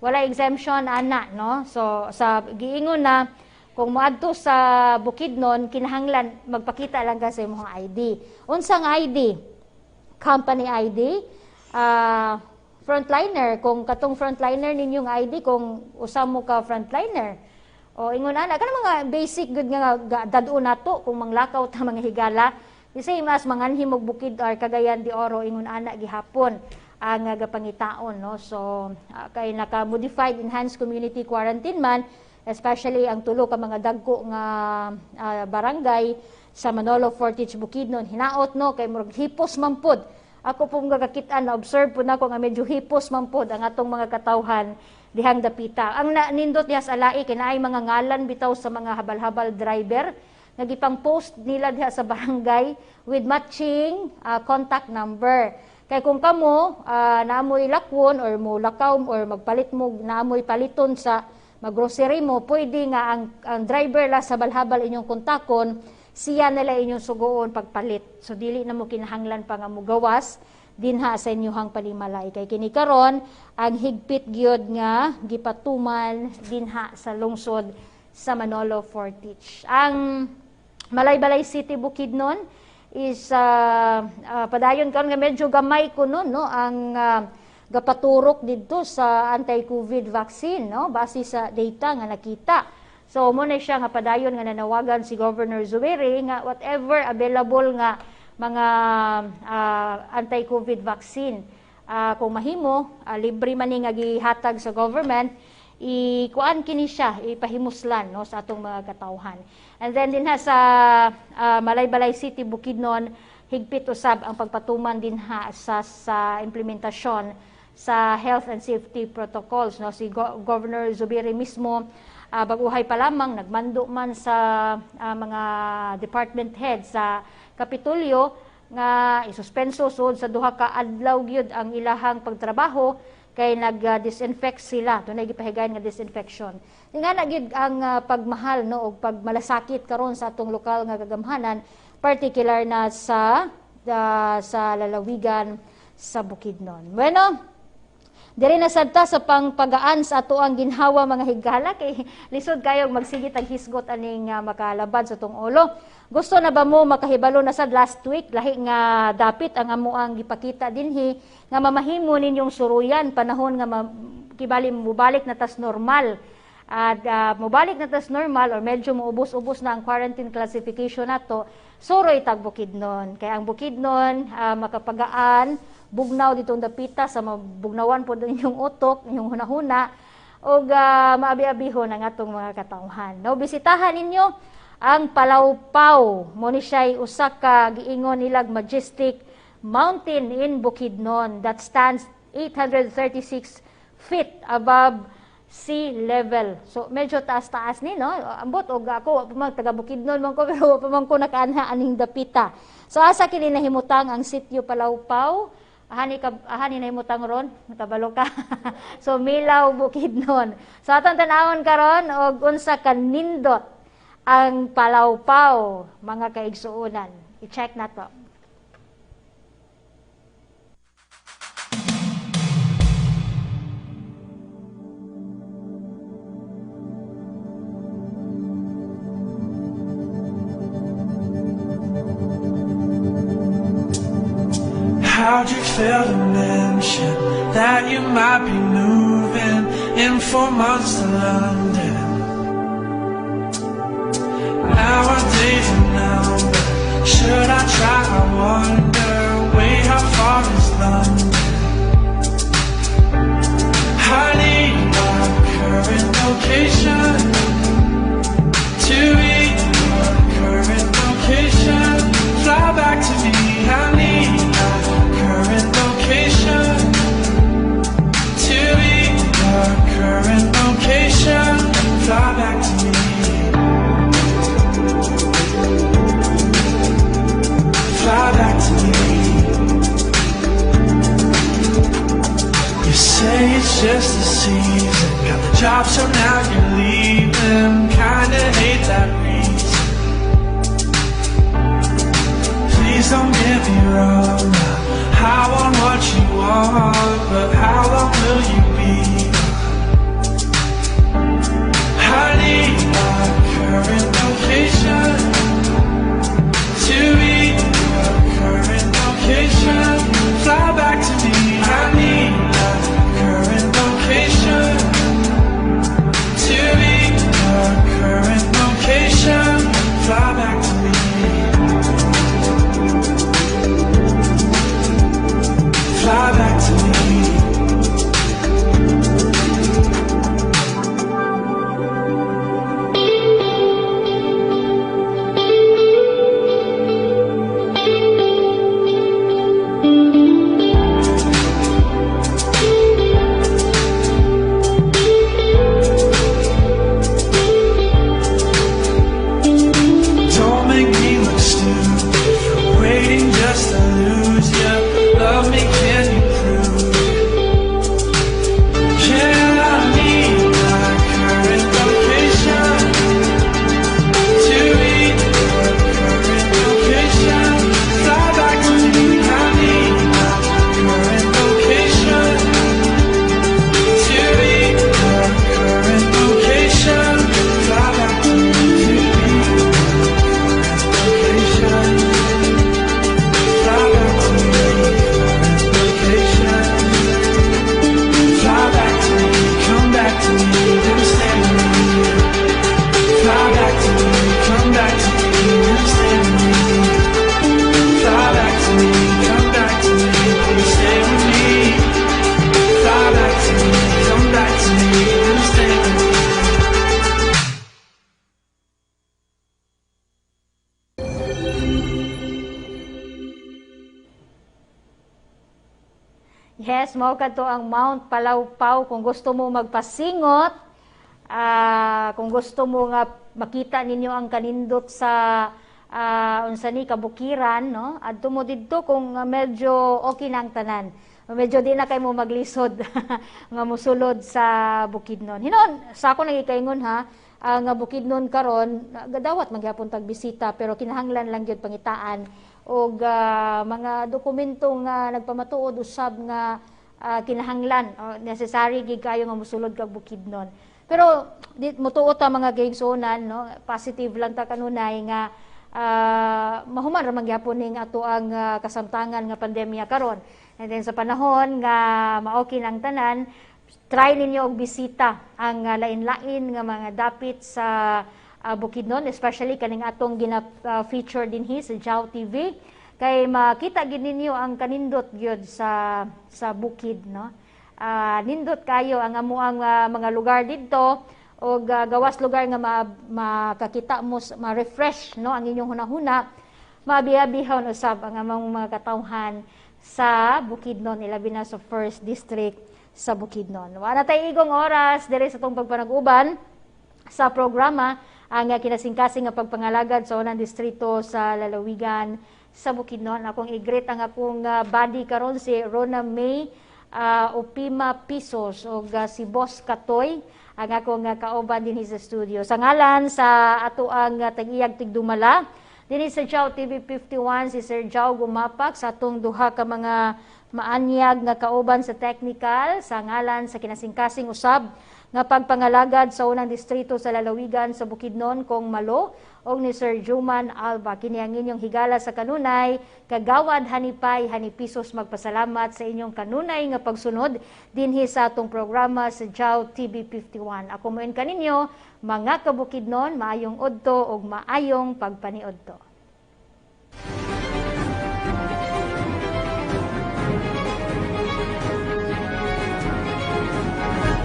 wala exemption ana, no? So sa giingon na kung moadto sa Bukidnon kinahanglan magpakita lang ka sa imong ID. Unsang ID? company ID, frontliner, kung katong frontliner ninyong ID, kung usam mo ka frontliner, o ingon ana kana mga basic good nga dad-o nato kung manglakaw ta mga higala, the same as manganhim og bukid or Cagayan de Oro, ingon ana gihapon ang gapangitaon, no. So kay naka-modified enhanced community quarantine man, especially ang tulo ka mga dagko nga barangay sa Manolo, Fortich, Bukidnon, hinaot, no, kay murag hipos man pod. Ako pong gagakita na observe po na ko nga medyo hipos man pod ang atong mga katawhan dihang dapita. Ang nindot diha sa alai kinaay mga ngalan bitaw sa mga habal-habal driver nga gipang post nila diha sa barangay with matching contact number. Kay kung kamo naamoy lakwon or mo lakaw or magpalit mo naamoy paliton sa maggrocery mo, pwede nga ang driver la sa balhabal inyong kontakon, siya nila inyong sugoon pagpalit. So dili na mo kinahanglan pa nga mugawas dinha sa inyong panimalay. Kay kini karon ang higpit gyud nga gipatuman dinha sa lungsod sa Manolo, Fortich. Ang Malaybalay City, Bukidnon is padayon karon nga medyo gamay kuno, no, ang gapaturok didto sa anti-COVID vaccine, no, base sa data nga nakita. So mo na siya nga padayon nga nanawagan si Governor Zuwiri nga whatever available nga mga anti-COVID vaccine, kung mahimo libre man ni nga gihatag sa government, ikuan kini siya ipahimuslan, no, sa atong mga katawhan. And then dinha sa Malaybalay City, Bukidnon, higpit usab ang pagpatuman dinha sa implementasyon sa health and safety protocols, no. Si Governor Zubiri mismo baguhay pa lamang nagmando man sa mga department heads sa Kapitolyo nga isuspenso sud sa duha ka adlaw gyud ang ilahang pagtrabaho kay nag-disinfect sila, tunay gipahigayon nga disinfection. Nga na gyud ang pagmahal, no, og pagmalasakit karon sa atong lokal nga kagamhanan, particular na sa lalawigan sa Bukidnon. Bueno, diri na sadta sa pangpagaan sa ato ang ginhawa mga higala, kay lisod kayo magsigit ang hisgot aning makalabad sa tong ulo. Gusto na ba mo makahibalo na sad last week lahi nga dapit ang amo ang gipakita dinhi nga mamahimo ninyong suruyan panahon nga kibali mubalik na tas normal. At mubalik na tas normal or medyo muubos-ubos na ang quarantine classification nato, suroy tag Bukidnon. Kay ang Bukidnon makapagaan bugnaw ditong dapita sa mabugnawan po inyong utok, inyong hunahuna, o maabi-abihon ang atong mga katawhan. No, bisitahan ninyo ang Palawpaw. Mo ni siya'y usa ka giingon nilag majestic mountain in Bukidnon that stands 836 feet above sea level. So medyo taas-taas ni, no. Ambot og ako pamang taga Bukidnon man ko pero pamang ko nakaanha aning dapita. So asa kini nahimutang ang sitio Palawpaw? Ahani na himutang ron, matabalo ka. So Milaw, Bukidnon. So atong tanawon karon og unsa ka nindot ang Palawpaw, mga kaigsuonan. I-check na to. How'd you feel to mention that you might be moving in 4 months to London? Our days are numbered. Should I try? I wonder. Wait, how far is London? I need my current location to read your current location. Fly back to me. I need my current location to read your current location. Fly back to me. Fly back to me. You say it's just a season. Got the job, so now you're leaving. Kinda hate that reason. Please don't get me wrong. I want what you want, but how long will you be? I need my current location to read your current location. Yes, mao kadto ang Mount Palawpaw kung gusto mo magpasingot, kung gusto mo nga makita ninyo ang kanindot sa unsa ni kabukiran, no? Adto mo didto kung medyo okay na ang tanan. Medyo di na kay mo maglisod nga mosulod sa Bukidnon. Hinon, sa ako nagikaingon ha, ang Bukidnon karon gadawat magyapon tag bisita pero kinahanglan lang gyud pangitaan og mga dokumento nga nagpamatuod usab nga kinahanglan necessary gid kayo nga mosulod kag Bukidnon. Pero mutuot ta mga gaigsunan, no, positive lang ta kanunay nga mahuman ra man gyapon ning ato ang kasamtangan nga pandemya karon. And then sa panahon nga maoki ang tanan, try ninyo og bisita ang lain-lain nga mga dapit sa Bukidnon, especially kaning atong gina-feature dinhi sa JAW TV kay makita gid ninyo ang kanindot gyud sa bukid, no. Nindot kayo ang amuang mga lugar didto og gawas lugar nga makakita mo ma-refresh, no, ang inyong hunahuna, mabiyabihon usab ang among mga katawhan sa Bukidnon, ilabi na sa 1st District sa Bukidnon. Wala tay igong oras diri sa tong pagpanag-uban sa programa ang kinasingkasing nga pagpangalagad sa unang distrito sa lalawigan sa Bukidnon. Akong i-greet ang akong body karon si Rona May Opima Pisos o si Boss Katoy ang akong kauban din sa studio. Sa ngalan sa ato ang tag-iyag tigdumala dinhi sa JAW TV 51 si Sir Jao Gumapak sa atong duha ka mga maanyag nga kauban sa technical sa ngalan sa kinasingkasing usab nga pagpangalagad sa unang distrito sa lalawigan sa Bukidnon kong Malo og ni Sir Juman Alba. Kini ang inyong higala sa kanunay, kagawad hanipay hanipisos magpasalamat sa inyong kanunay nga pagsunod dinhi sa atong programa sa JAW TV 51. Ako moen kaninyo mga kabukidnon, maayong udto og maayong pagpaniudto.